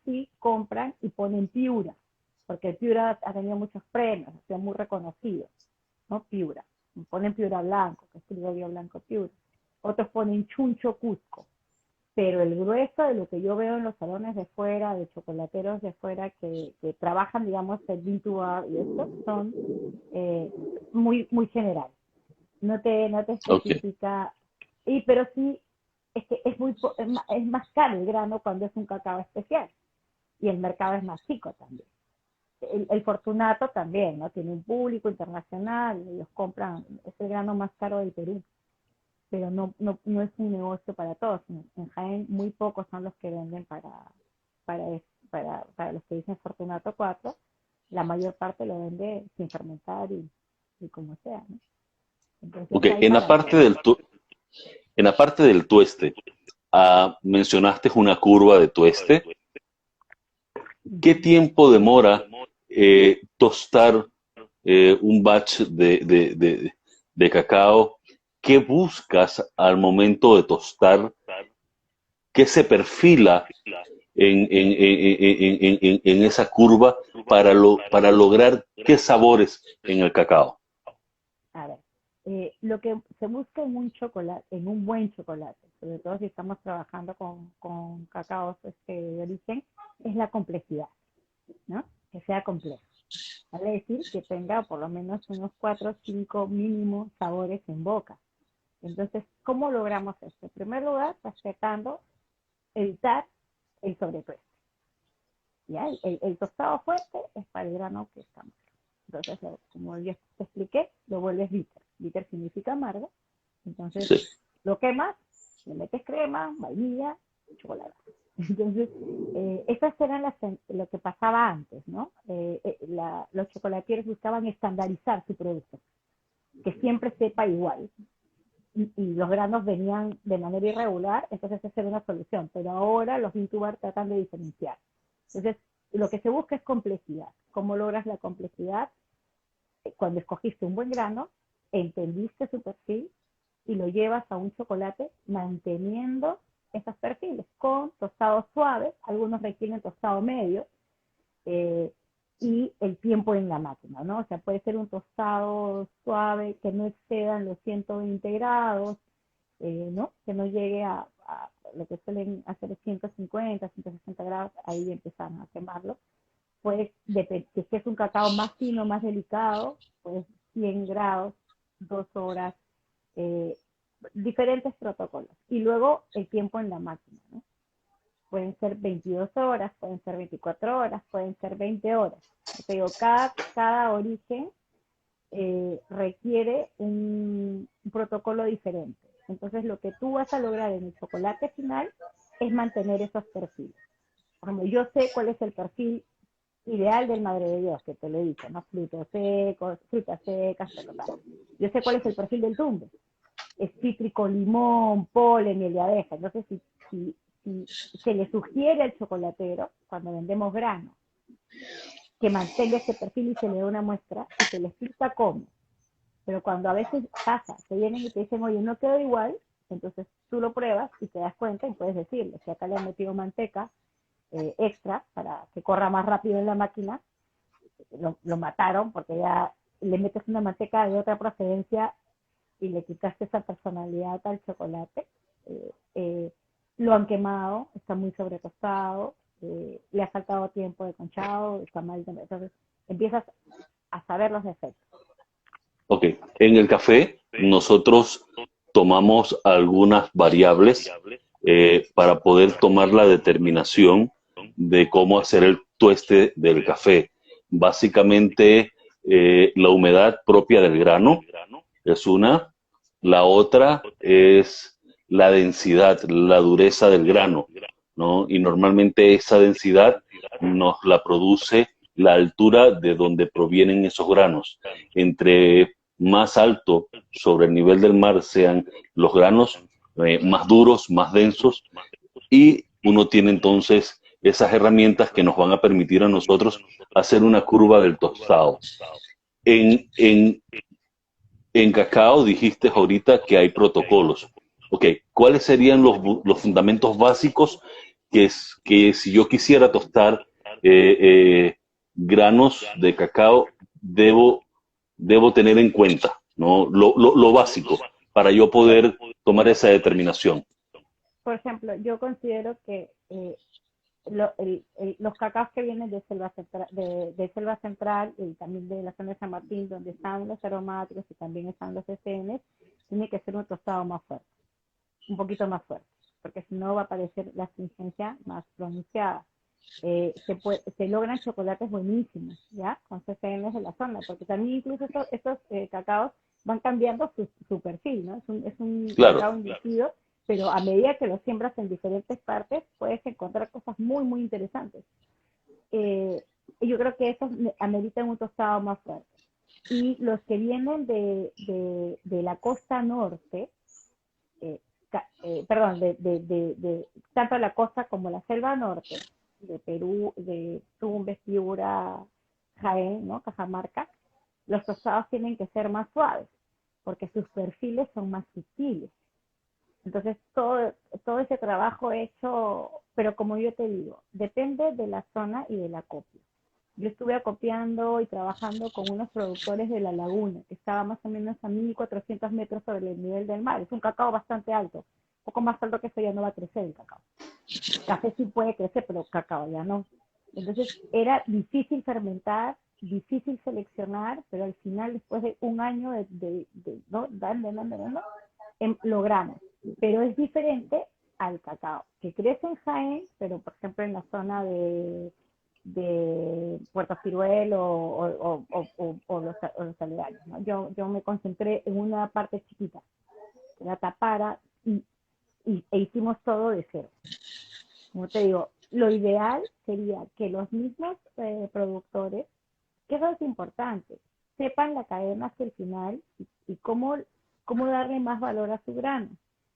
sí compran y ponen Piura, porque el Piura ha tenido muchos premios, ha sido muy reconocido, ¿no? Piura. Ponen Piura blanco, que es criollo blanco Piura. Otros ponen Chuncho Cusco. Pero el grueso de lo que yo veo en los salones de fuera, de chocolateros de fuera que trabajan, digamos, el B2R y esto, son muy generales. No te Ok, especifica, pero sí es que es más caro el grano cuando es un cacao especial y el mercado es más chico también. El Fortunato también, ¿no? Tiene un público internacional, ellos compran, es el grano más caro del Perú, pero no es un negocio para todos. En Jaén muy pocos son los que venden para, para los que dicen Fortunato 4, la mayor parte lo vende sin fermentar y como sea, ¿no? Entonces ok. hay para todo. En la parte del tueste, mencionaste una curva de tueste. ¿Qué Uh-huh. tiempo demora tostar un batch de cacao? ¿Qué buscas al momento de tostar? ¿Qué se perfila en esa curva para lograr qué sabores en el cacao? A ver, lo que se busca en un chocolate, en un buen chocolate, sobre todo si estamos trabajando con cacaos de origen, es la complejidad, ¿no? Que sea complejo. Vale decir que tenga por lo menos unos 4 o 5 mínimos sabores en boca. Entonces, ¿cómo logramos esto? En primer lugar, respetando, evitar el sobretueste. ¿Ya? El tostado fuerte es para el grano que estamos. Entonces, como ya te expliqué, lo vuelves bitter. Bitter significa amargo. Entonces, Sí. lo quemas, le metes crema, vainilla, chocolate. Entonces, esas eran lo que pasaba antes, ¿no? Los chocolatiers buscaban estandarizar su producto, que siempre sepa igual. Y los granos venían de manera irregular, entonces esa era una solución. Pero ahora los youtubers tratan de diferenciar. Entonces, lo que se busca es complejidad. ¿Cómo logras la complejidad? Cuando escogiste un buen grano, entendiste su perfil y lo llevas a un chocolate manteniendo esos perfiles con tostados suaves, algunos requieren tostado medio, eh, y el tiempo en la máquina, ¿no? O sea, puede ser un tostado suave que no excedan los 120 grados, ¿no? Que no llegue a lo que suelen hacer 150, 160 grados, ahí empiezan a quemarlo. Pues, si es un cacao más fino, más delicado, pues 100 grados, 2 horas, eh, diferentes protocolos. Y luego el tiempo en la máquina, ¿no? Pueden ser 22 horas, pueden ser 24 horas, pueden ser 20 horas. Te digo, cada origen requiere un protocolo diferente. Entonces lo que tú vas a lograr en el chocolate final es mantener esos perfiles. Por ejemplo, yo sé cuál es el perfil ideal del Madre de Dios, que te lo he dicho, ¿no? Frutos secos, frutas secas, tal. Yo sé cuál es el perfil del tumbe. Es cítrico, limón, polen, miel de abeja. Entonces, si se le sugiere al chocolatero, cuando vendemos grano, que mantenga ese perfil y se le da una muestra, y se le explica cómo. Pero cuando a veces pasa, te vienen y te dicen, oye, no quedó igual, entonces tú lo pruebas y te das cuenta y puedes decirle, si acá le han metido manteca extra para que corra más rápido en la máquina, lo mataron porque ya le metes una manteca de otra procedencia y le quitaste esa personalidad al chocolate. Lo han quemado, está muy sobrecostado, le ha faltado tiempo de conchado, está mal. Entonces empiezas a saber los efectos. Ok, en el café nosotros tomamos algunas variables para poder tomar la determinación de cómo hacer el tueste del café. Básicamente, la humedad propia del grano es una, la otra es la densidad, la dureza del grano, ¿no? Y normalmente esa densidad nos la produce la altura de donde provienen esos granos. Entre más alto sobre el nivel del mar sean los granos, más duros, más densos, y uno tiene entonces esas herramientas que nos van a permitir a nosotros hacer una curva del tostado. En, en, en cacao dijiste ahorita que hay protocolos. Ok, ¿cuáles serían los fundamentos básicos que si yo quisiera tostar eh, eh, granos de cacao debo tener en cuenta, ¿no? Lo básico para yo poder tomar esa determinación. Por ejemplo, yo considero que los cacaos que vienen de selva central y también de la zona de San Martín, donde están los aromáticos y también están los SN, tiene que ser un tostado más fuerte, un poquito más fuerte, porque si no va a aparecer la astringencia más pronunciada. Se logran chocolates buenísimos, ¿ya? Con CCNs de la zona, porque también incluso estos cacaos van cambiando su perfil, ¿no? Es un Claro, cacao inducido, pero a medida que lo siembras en diferentes partes, puedes encontrar cosas muy, muy interesantes. Yo creo que estos ameritan un tostado más fuerte. Y los que vienen de la costa norte, eh, perdón, tanto la costa como la selva norte, de Perú, de Tumbes, Piura, Jaén, ¿no? Cajamarca, los tostados tienen que ser más suaves, porque sus perfiles son más sutiles. Entonces, todo ese trabajo hecho, pero como yo te digo, depende de la zona y del acopio. Yo estuve acopiando y trabajando con unos productores de La Laguna, que estaba más o menos a 1.400 metros sobre el nivel del mar. Es un cacao bastante alto, un poco más alto que eso ya no va a crecer el cacao. Café sí puede crecer, pero cacao ya no. Entonces, era difícil fermentar, difícil seleccionar, pero al final, después de un año ¿no? dando, logramos. Pero es diferente al cacao, que crece en Jaén, pero por ejemplo en la zona de Puerto Ciruel o los aledaños, ¿no? Yo me concentré en una parte chiquita, la Tapara, e hicimos todo de cero. Como te digo, lo ideal sería que los mismos productores, que eso es importante, sepan la cadena hasta el final y cómo darle más valor a su grano.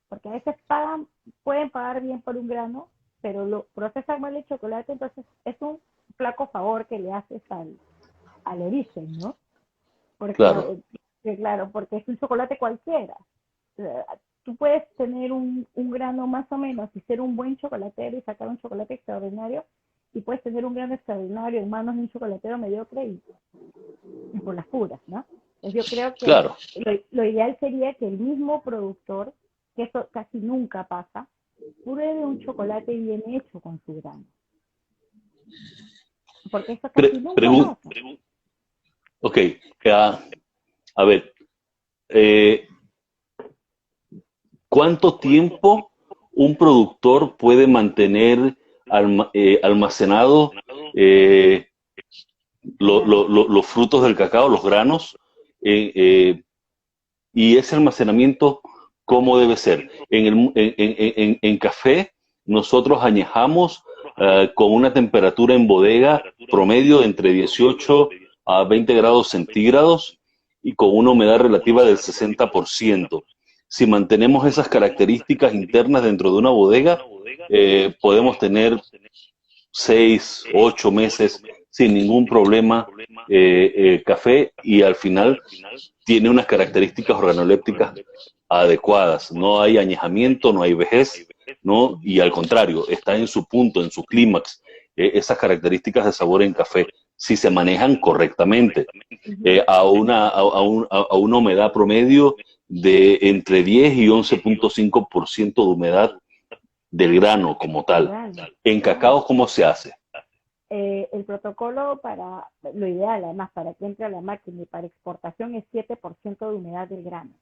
Porque a veces pueden pagar bien por un grano, pero lo procesan mal el chocolate, entonces es un flaco favor que le haces al origen, ¿no? claro. Claro, porque es un chocolate cualquiera. Tú puedes tener un grano más o menos y ser un buen chocolatero y sacar un chocolate extraordinario, y puedes tener un grano extraordinario en manos de un chocolatero mediocre y por las puras, ¿no? Entonces yo creo Claro. que lo ideal sería que el mismo productor, que eso casi nunca pasa, pruebe un chocolate bien hecho con su grano. Porque eso casi nunca pasa. Ok, a ver, eh, ¿cuánto tiempo un productor puede mantener almacenado los frutos del cacao, los granos? Y ese almacenamiento, cómo debe ser. En café, nosotros añejamos con una temperatura en bodega promedio de entre 18 a 20 grados centígrados y con una humedad relativa del 60%. Si mantenemos esas características internas dentro de una bodega, podemos tener 6, 8 meses sin ningún problema café, y al final tiene unas características organolépticas adecuadas. No hay añejamiento, no hay vejez, ¿no? Y al contrario, está en su punto, en su clímax, esas características de sabor en café, si se manejan correctamente, a una humedad promedio de entre 10 y 11.5% de humedad del grano como tal. En cacao, ¿cómo se hace? El protocolo para, lo ideal además, para que entre a la máquina y para exportación es 7% de humedad del grano.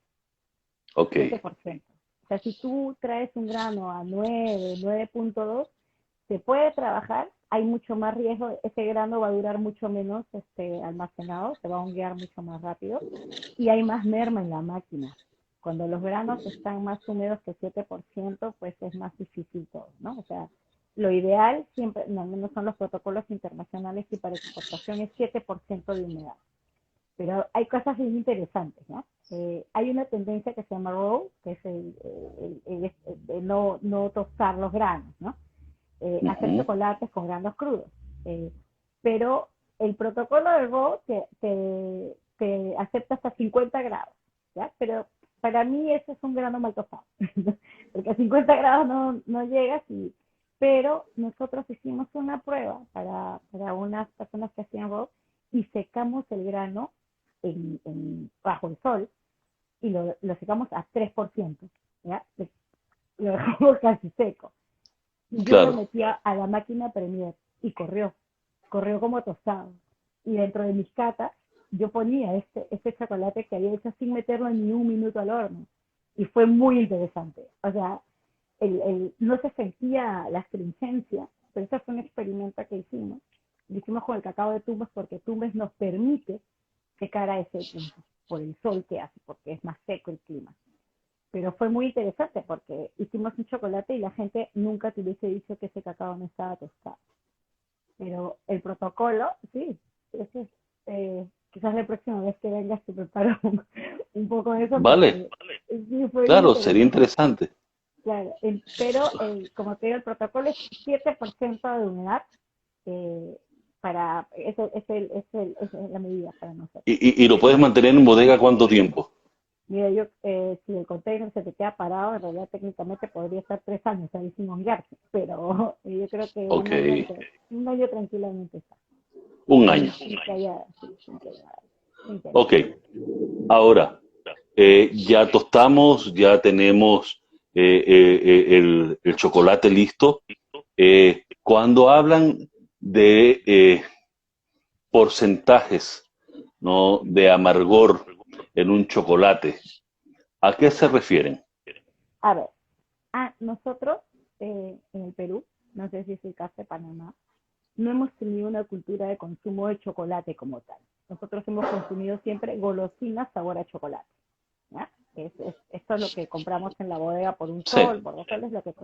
Ok. 7%. O sea, si tú traes un grano a 9.2, se puede trabajar, hay mucho más riesgo, ese grano va a durar mucho menos almacenado, se va a honguear mucho más rápido y hay más merma en la máquina. Cuando los granos están más húmedos que 7%, pues es más difícil todo, ¿no? O sea, lo ideal siempre, no, al menos son los protocolos internacionales y para exportación es 7% de humedad. Pero hay cosas bien interesantes, ¿no? Hay una tendencia que se llama raw, que es el no tostar los granos, ¿no? Hacer chocolates con granos crudos. Pero el protocolo de raw te acepta hasta 50 grados, ¿ya? Pero para mí ese es un grano mal tostado, porque a 50 grados no llegas, pero nosotros hicimos una prueba para unas personas que hacían raw y secamos el grano bajo el sol y lo secamos a 3%, ¿ya? Lo dejamos casi seco. Y yo lo Claro. metía a la máquina Premier y corrió como tostado. Y dentro de mis catas, yo ponía este chocolate que había hecho sin meterlo ni un minuto al horno. Y fue muy interesante. O sea, no se sentía la astringencia, pero ese fue un experimento que hicimos. Lo hicimos con el cacao de Tumbes porque Tumbes nos permite secar a ese punto por el sol que hace, porque es más seco el clima. Pero fue muy interesante porque hicimos un chocolate y la gente nunca te hubiese dicho que ese cacao no estaba tostado. Pero el protocolo, sí, ese quizás la próxima vez que vengas te preparo un poco de eso Vale, porque sí fue claro, sería interesante. interesante. Claro, pero como te digo, el protocolo es 7% de humedad, eh, es la medida para nosotros. ¿Y lo puedes mantener en bodega cuánto tiempo? Mira, si el container se te queda parado, en realidad técnicamente podría estar 3 años ahí sin honguearse, pero yo creo que Ok, un año tranquilamente está. un año. Sin que haya, sí, sin que haya Ok, problema. ahora, ya tostamos, ya tenemos el chocolate listo. Cuando hablan de porcentajes, ¿no? De amargor en un chocolate, ¿a qué se refieren? A ver, nosotros en el Perú, no sé si es el caso de Panamá, no hemos tenido una cultura de consumo de chocolate como tal. Nosotros hemos consumido siempre golosinas sabor a chocolate. ¿Ya? Esto es lo que compramos en la bodega por un Sí, sol, por 2 soles, lo que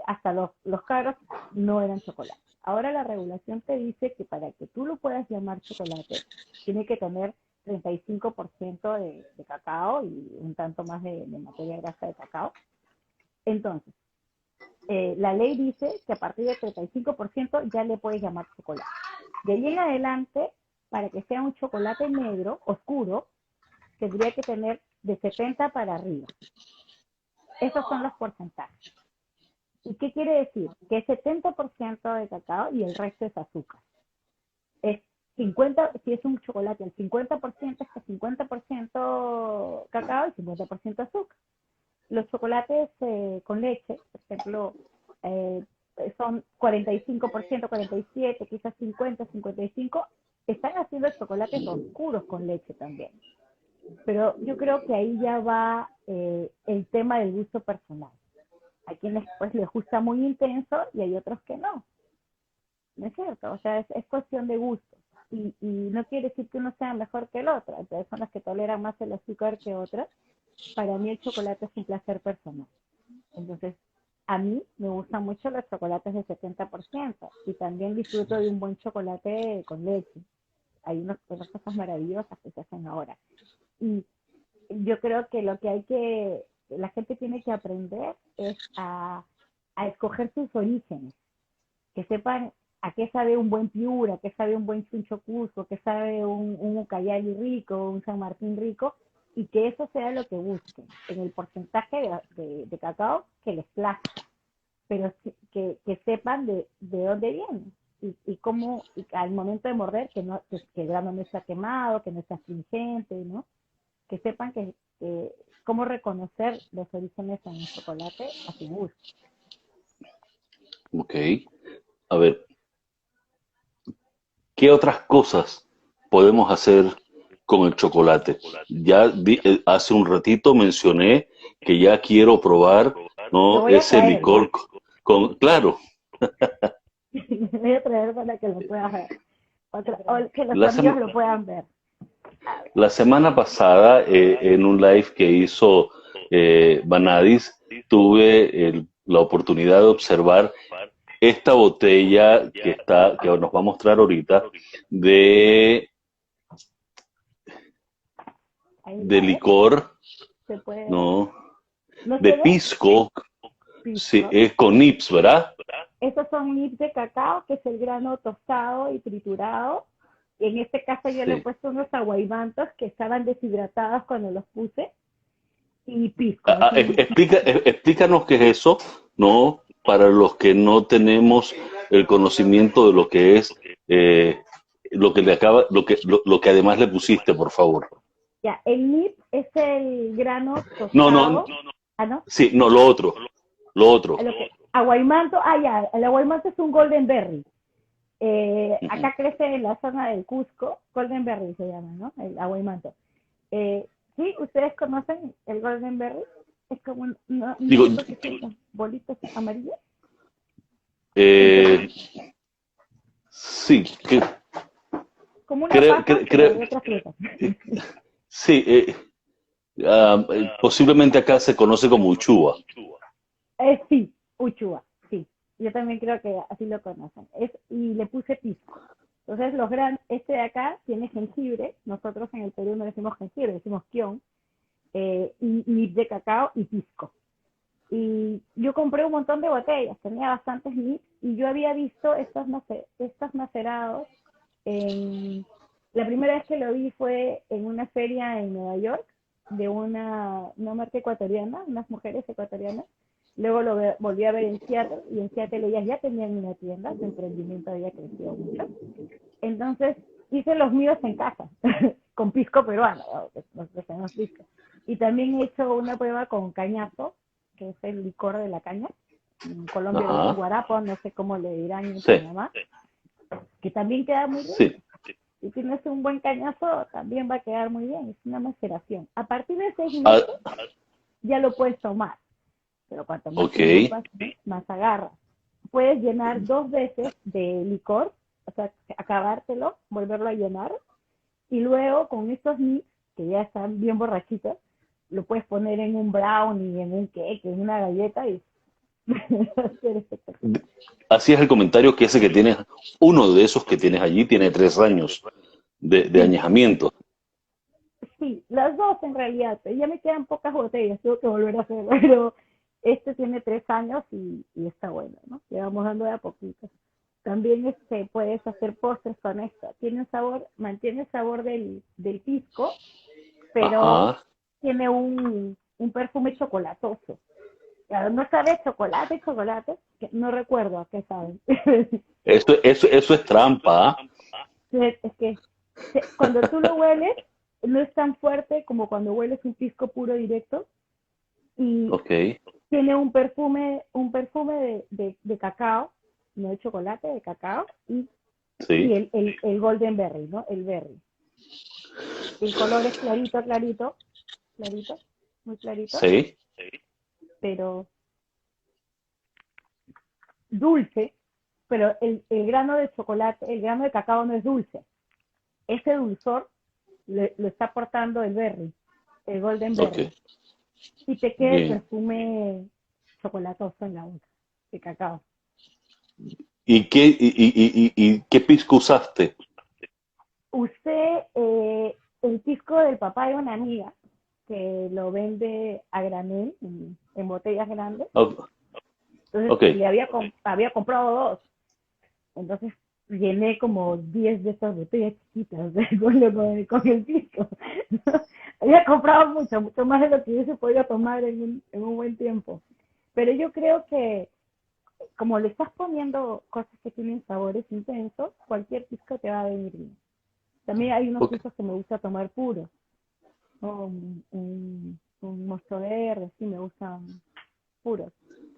hasta los caros no eran chocolate. Ahora la regulación te dice que para que tú lo puedas llamar chocolate, tiene que tener 35% de cacao y un tanto más de materia grasa de cacao. Entonces, la ley dice que a partir del 35% ya le puedes llamar chocolate. De ahí en adelante, para que sea un chocolate negro, oscuro, tendría que tener de 70 para arriba. Esos son los porcentajes. ¿Y qué quiere decir? Que es 70% de cacao y el resto es azúcar. Es 50, si es un chocolate, el 50% es 50% cacao y 50% azúcar. Los chocolates con leche, por ejemplo, eh, son 45%, 47%, quizás 50, 55%, están haciendo chocolates oscuros con leche también. Pero yo creo que ahí ya va el tema del gusto personal. Hay quienes pues les gusta muy intenso y hay otros que no. ¿No es cierto? O sea, es cuestión de gusto. Y no quiere decir que uno sea mejor que el otro. Hay personas que toleran más el azúcar que otras. para mí el chocolate es un placer personal. Entonces, a mí me gustan mucho los chocolates de 70% y también disfruto de un buen chocolate con leche. Hay unas cosas maravillosas que se hacen ahora. Y yo creo que lo que la gente tiene que aprender es a escoger sus orígenes, que sepan a qué sabe un buen Piura, a qué sabe un buen Chuncho Cusco, a qué sabe un Ucayali rico, un San Martín rico, y que eso sea lo que busquen, en el porcentaje de cacao que les plazca, pero que sepan de dónde viene y cómo, y al momento de morder, que el grano no está quemado, que no está astringente, ¿no? Que sepan que cómo reconocer los orígenes en el chocolate a su gusto. Ok. A ver, ¿qué otras cosas podemos hacer con el chocolate? Hace un ratito mencioné que ya quiero probar, Lo ¿no? voy a Ese traer, licor claro, lo voy a traer para que lo puedas ver, o que los la, amigos sema- lo puedan ver. la semana pasada en un live que hizo Vanadis, tuve la oportunidad de observar esta botella que nos va a mostrar ahorita de, Ahí de está, ¿ves? licor, Se puede ver. ¿no? ¿No De se ve? pisco, sí, Pisco. es con nips, ¿verdad? Esos son nips de cacao, que es el grano tostado y triturado. Y en este caso yo le he Sí. puesto unos aguaimantos que estaban deshidratados cuando los puse. Y pisco, es un Explícanos qué es eso, ¿no? Para los que no tenemos el conocimiento de lo que es lo que además le pusiste, por favor. ya, el nib es el grano No, no, tostado. Ah, ¿no? sí, no, lo otro. Aguaimanto, ya, el aguaimanto es un golden berry. Ujú. Acá crece en la zona del Cusco, golden berry se llama, ¿no? El aguaimanto. Sí, ustedes conocen el golden berry, es como un Digo, fruto que tiene bolitas amarillas. eh, sí, Como una creo, pasa, pero de otra fruta. sí, posiblemente acá se conoce como uchuva. Sí, uchua, sí. Yo también creo que así lo conocen. Y le puse pisco. Entonces, este de acá tiene jengibre. Nosotros en el Perú no decimos jengibre, decimos kion. Y nib de cacao y pisco. Y yo compré un montón de botellas, tenía bastantes nips, y yo había visto estos macerados. La primera vez que lo vi fue en una feria en Nueva York de una marca ecuatoriana, unas mujeres ecuatorianas. Luego volví a ver en Seattle, y en Seattle ellas ya tenían una tienda, su emprendimiento había crecido mucho. Entonces hice los míos en casa, con pisco peruano, los que tenemos pisco. Y también he hecho una prueba con cañazo, que es el licor de la caña. En Colombia le dicen Ajá, guarapo, no sé cómo le dirán en sí, Panamá, que también queda muy sí. rico. Si tienes un buen cañazo, también va a quedar muy bien. Es una maceración. A partir de 6 meses Ah, ya lo puedes tomar, pero cuanto más ok. tiempo pasa, más agarras. Puedes llenar 2 veces de licor, o sea, acabártelo, volverlo a llenar, y luego con estos mix, que ya están bien borrachitos, lo puedes poner en un brownie, en un cake, en una galleta y va a ser espectacular. Así es el comentario que ese que tienes, uno de esos que tienes allí tiene 3 años de Sí, añejamiento. sí, las dos en realidad. Ya me quedan pocas botellas, tengo que volver a hacerlo, pero este tiene 3 años y está bueno, ¿no? Le vamos dando de a poquito. También puedes hacer postres con esto. Mantiene el sabor del pisco, pero Ajá. tiene un perfume chocolatoso. Claro, no sabe chocolate, que no recuerdo a qué sabe. Eso es trampa, ¿ah? Es que cuando tú lo hueles, no es tan fuerte como cuando hueles un pisco puro directo, y Ok, tiene un perfume de cacao, no de chocolate, de cacao, y sí, el golden berry, ¿no? El berry. El color es clarito, clarito, clarito, muy clarito, sí. pero dulce, pero el grano de chocolate, el grano de cacao no es dulce. Ese dulzor lo está aportando el berry, el golden Ok, berry. y te queda el bien. perfume chocolatoso en la boca, de cacao. ¿Y qué pisco usaste? Usé el pisco del papá de una amiga que lo vende a granel en botellas grandes. Ok, Entonces ok. había comprado dos. Entonces llené como 10 de estas botellas chiquitas con el pisco. Había comprado mucho, mucho más de lo que hubiese podido tomar en un buen tiempo. Pero yo creo que como le estás poniendo cosas que tienen sabores intensos, cualquier pisco te va a venir bien. También hay unos Ok. piscos que me gusta tomar puros, ¿no? Un mosto verde, sí, me gustan puros.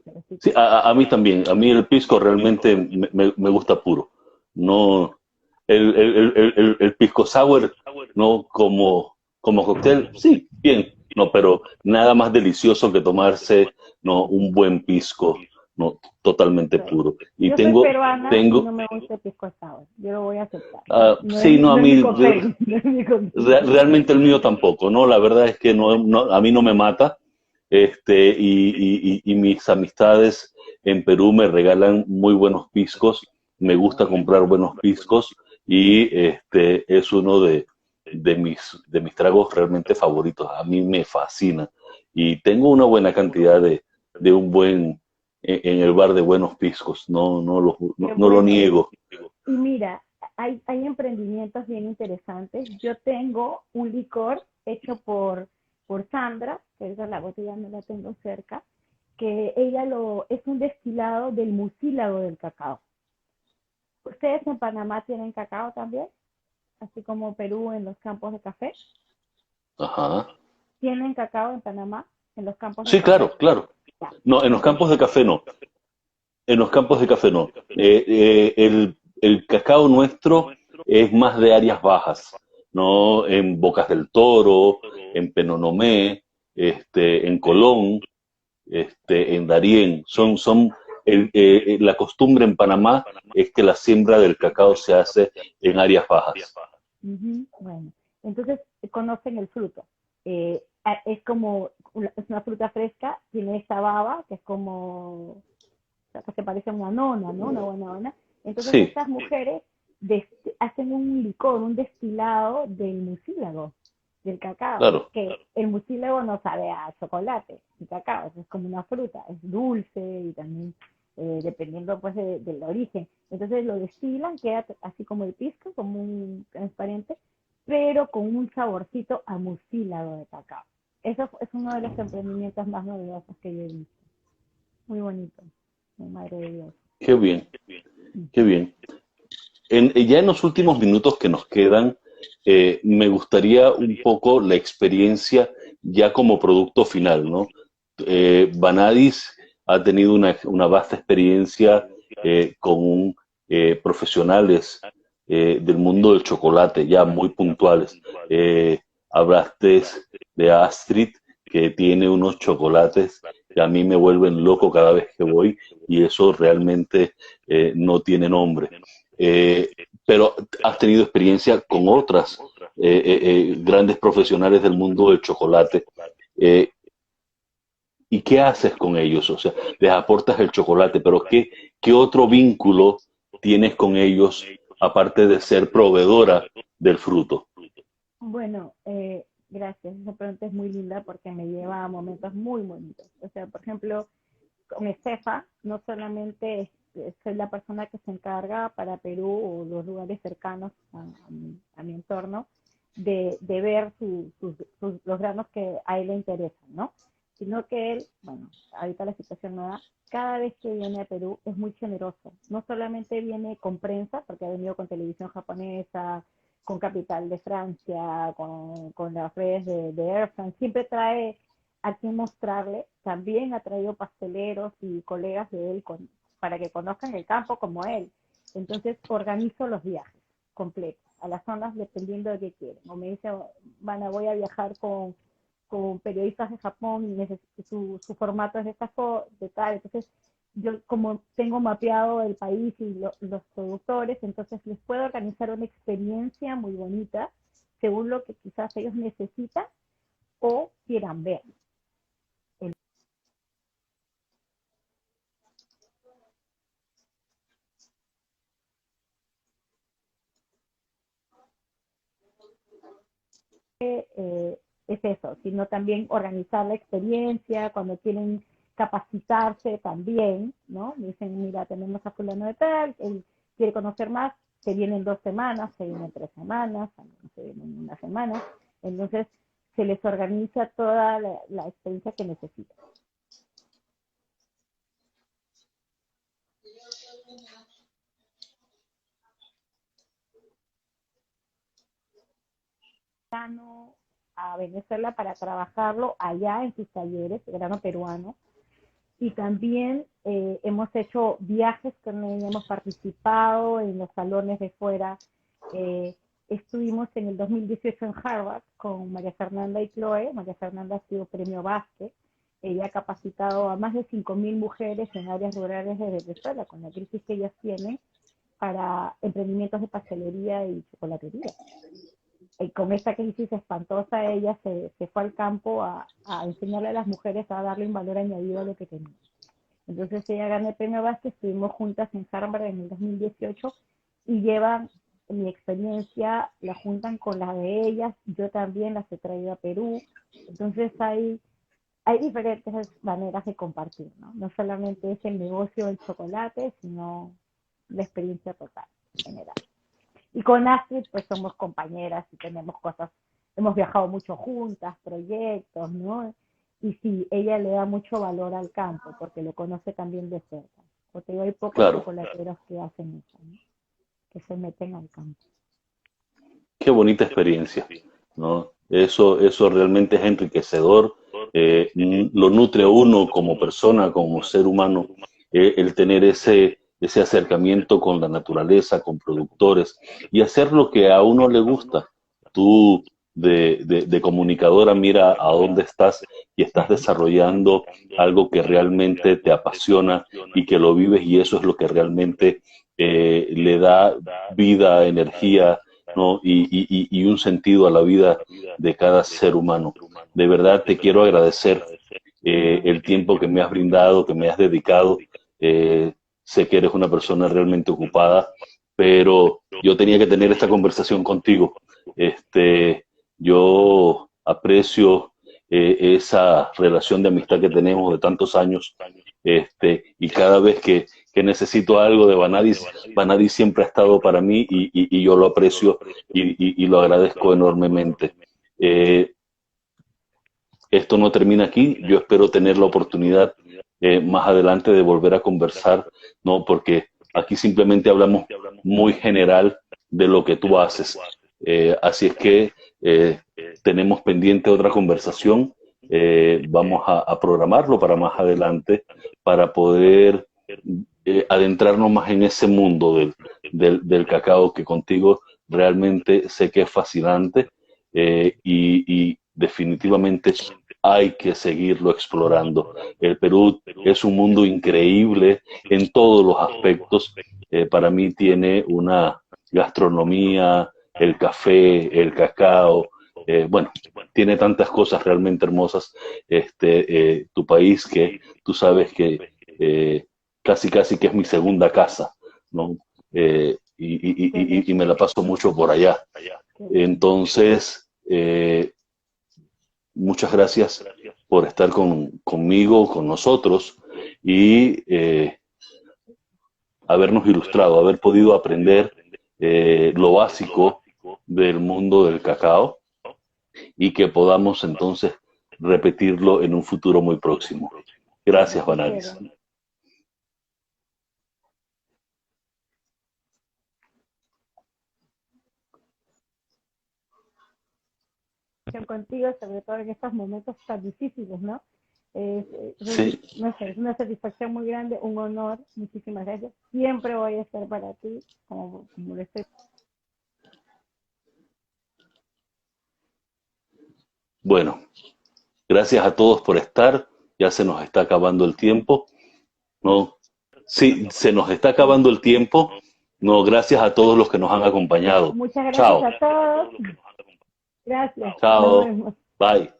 Pero sí Sí, que, a mí también. A mí el pisco realmente me gusta puro. No, el pisco sour, no como cóctel, sí, bien. No, pero nada más delicioso que tomarse, no, un buen pisco, no, totalmente bueno, puro. Y yo soy peruana y tengo, no me gusta el pisco sour, yo lo voy a aceptar. sí, no, a No es mi mí cóctel, no es mi cóctel. realmente el mío tampoco, ¿no? La verdad es que a mí no me mata, y mis amistades en Perú me regalan muy buenos piscos, me gusta comprar buenos piscos y es uno de mis tragos realmente favoritos, a mí me fascina y tengo una buena cantidad de un buen, en el bar de buenos piscos, Qué no lo bueno. niego. Y mira, hay emprendimientos bien interesantes. Yo tengo un licor hecho por Sandra, que esa la botella no la tengo cerca, que es un destilado del mucílago del cacao. ¿Ustedes en Panamá tienen cacao también? Así como Perú en los campos de café. Ajá. ¿Tienen cacao en Panamá en los campos de Sí, café? claro, claro. Ya. No, en los Entonces, campos de café no. En los campos de café no. El cacao nuestro es más de áreas bajas, ¿no? En Bocas del Toro, en Penonomé, en Colón, en Darién. La costumbre en Panamá es que la siembra del cacao se hace en áreas bajas. bueno, entonces conocen el fruto. Es como, es una fruta fresca, tiene esta baba, que es como, o sea, que se parece a una nona, ¿no? Una buena nona. Entonces Sí, estas mujeres hacen un licor, un destilado del mucílago, del cacao, claro. que el mucílago no sabe a chocolate, el cacao, es como una fruta, es dulce y también dependiendo pues del origen. Entonces lo destilan, queda así como el pisco, como un transparente, pero con un saborcito a mucílago de cacao. Eso es uno de los emprendimientos más novedosos que yo he visto. Muy bonito, mi madre de Dios. Qué bien, qué bien. Ya en los últimos minutos que nos quedan, me gustaría un poco la experiencia ya como producto final, ¿no? Vanadis ha tenido una vasta experiencia con profesionales del mundo del chocolate, ya muy puntuales. Hablaste de Astrid, que tiene unos chocolates que a mí me vuelven loco cada vez que voy, y eso realmente no tiene nombre. Eh, pero has tenido experiencia con otras grandes profesionales del mundo del chocolate. Eh, ¿Y qué haces con ellos? O sea, les aportas el chocolate, pero ¿qué otro vínculo tienes con ellos aparte de ser proveedora del fruto? Bueno, gracias. Esa pregunta es muy linda porque me lleva a momentos muy bonitos. O sea, por ejemplo, con Estefa, no solamente soy la persona que se encarga para Perú o los lugares cercanos a mi entorno de ver los granos que a él le interesan, ¿no? Sino que él, bueno, ahorita la situación no da, cada vez que viene a Perú es muy generoso. No solamente viene con prensa, porque ha venido con televisión japonesa, con Capital de Francia, con las redes de Air France, siempre trae a quien mostrarle. También ha traído pasteleros y colegas de él para que conozcan el campo como él. Entonces organizo los viajes completos a las zonas dependiendo de qué quieren. O me dice, Vana, voy a viajar con periodistas de Japón y su formato es de tal. Entonces, yo como tengo mapeado el país y los productores, entonces les puedo organizar una experiencia muy bonita según lo que quizás ellos necesitan o quieran ver. es eso, sino también organizar la experiencia, cuando quieren capacitarse también, ¿no? Dicen, mira, tenemos a fulano de tal, él quiere conocer más, se vienen 2 semanas, se vienen 3 semanas, se vienen 1 semana, entonces se les organiza toda la experiencia que necesitan. A Venezuela para trabajarlo allá en sus talleres, el grano peruano, y también hemos hecho viajes con él, hemos participado en los salones de fuera. Estuvimos en el 2018 en Harvard con María Fernanda y Chloe. María Fernanda ha sido premio Vázquez. Ella ha capacitado a más de 5.000 mujeres en áreas rurales de Venezuela, con la crisis que ellas tienen, para emprendimientos de pastelería y chocolatería. Y con esta crisis espantosa, ella se fue al campo a enseñarle a las mujeres a darle un valor añadido a lo que tenían. Entonces ella ganó el premio Vázquez, estuvimos juntas en Harvard en el 2018 y llevan mi experiencia, la juntan con la de ellas, yo también las he traído a Perú. Entonces hay diferentes maneras de compartir, ¿no? No solamente es el negocio del chocolate, sino la experiencia total, en general. Y con Astrid, pues somos compañeras y tenemos cosas, hemos viajado mucho juntas, proyectos, ¿no? Y sí, ella le da mucho valor al campo, porque lo conoce también de cerca. Porque hay pocos chocolateros que hacen eso, ¿no? Que se meten al campo. Qué bonita experiencia, ¿no? Eso realmente es enriquecedor, lo nutre a uno como persona, como ser humano, el tener ese acercamiento con la naturaleza, con productores, y hacer lo que a uno le gusta. Tú, de comunicadora, mira a dónde estás y estás desarrollando algo que realmente te apasiona y que lo vives, y eso es lo que realmente le da vida, energía, ¿no? Y un sentido a la vida de cada ser humano. De verdad te quiero agradecer el tiempo que me has brindado, que me has dedicado. Sé que eres una persona realmente ocupada, pero yo tenía que tener esta conversación contigo. Yo aprecio esa relación de amistad que tenemos de tantos años, y cada vez que necesito algo de Vanadis, Vanadis siempre ha estado para mí, y yo lo aprecio y lo agradezco enormemente. Esto no termina aquí, yo espero tener la oportunidad más adelante de volver a conversar, ¿no? Porque aquí simplemente hablamos muy general de lo que tú haces. Así es que tenemos pendiente otra conversación. Vamos a programarlo para más adelante, para poder adentrarnos más en ese mundo del cacao, que contigo realmente sé que es fascinante, y definitivamente hay que seguirlo explorando. El Perú es un mundo increíble en todos los aspectos. Para mí tiene una gastronomía, el café, el cacao, bueno, tiene tantas cosas realmente hermosas, tu país, que tú sabes que casi que es mi segunda casa, ¿no? Y me la paso mucho por allá. Entonces, muchas gracias por estar conmigo, con nosotros, y habernos ilustrado, haber podido aprender lo básico del mundo del cacao, y que podamos entonces repetirlo en un futuro muy próximo. Gracias, Vanadis. Contigo, sobre todo en estos momentos tan difíciles, ¿no? Sí. No sé, es una satisfacción muy grande, un honor. Muchísimas gracias. Siempre voy a estar para ti, como lo estoy. Bueno, gracias a todos por estar. Ya se nos está acabando el tiempo, ¿no? Sí, se nos está acabando el tiempo. No, gracias a todos los que nos han acompañado. Muchas gracias. Chao a todos. Gracias. Chao. Bye.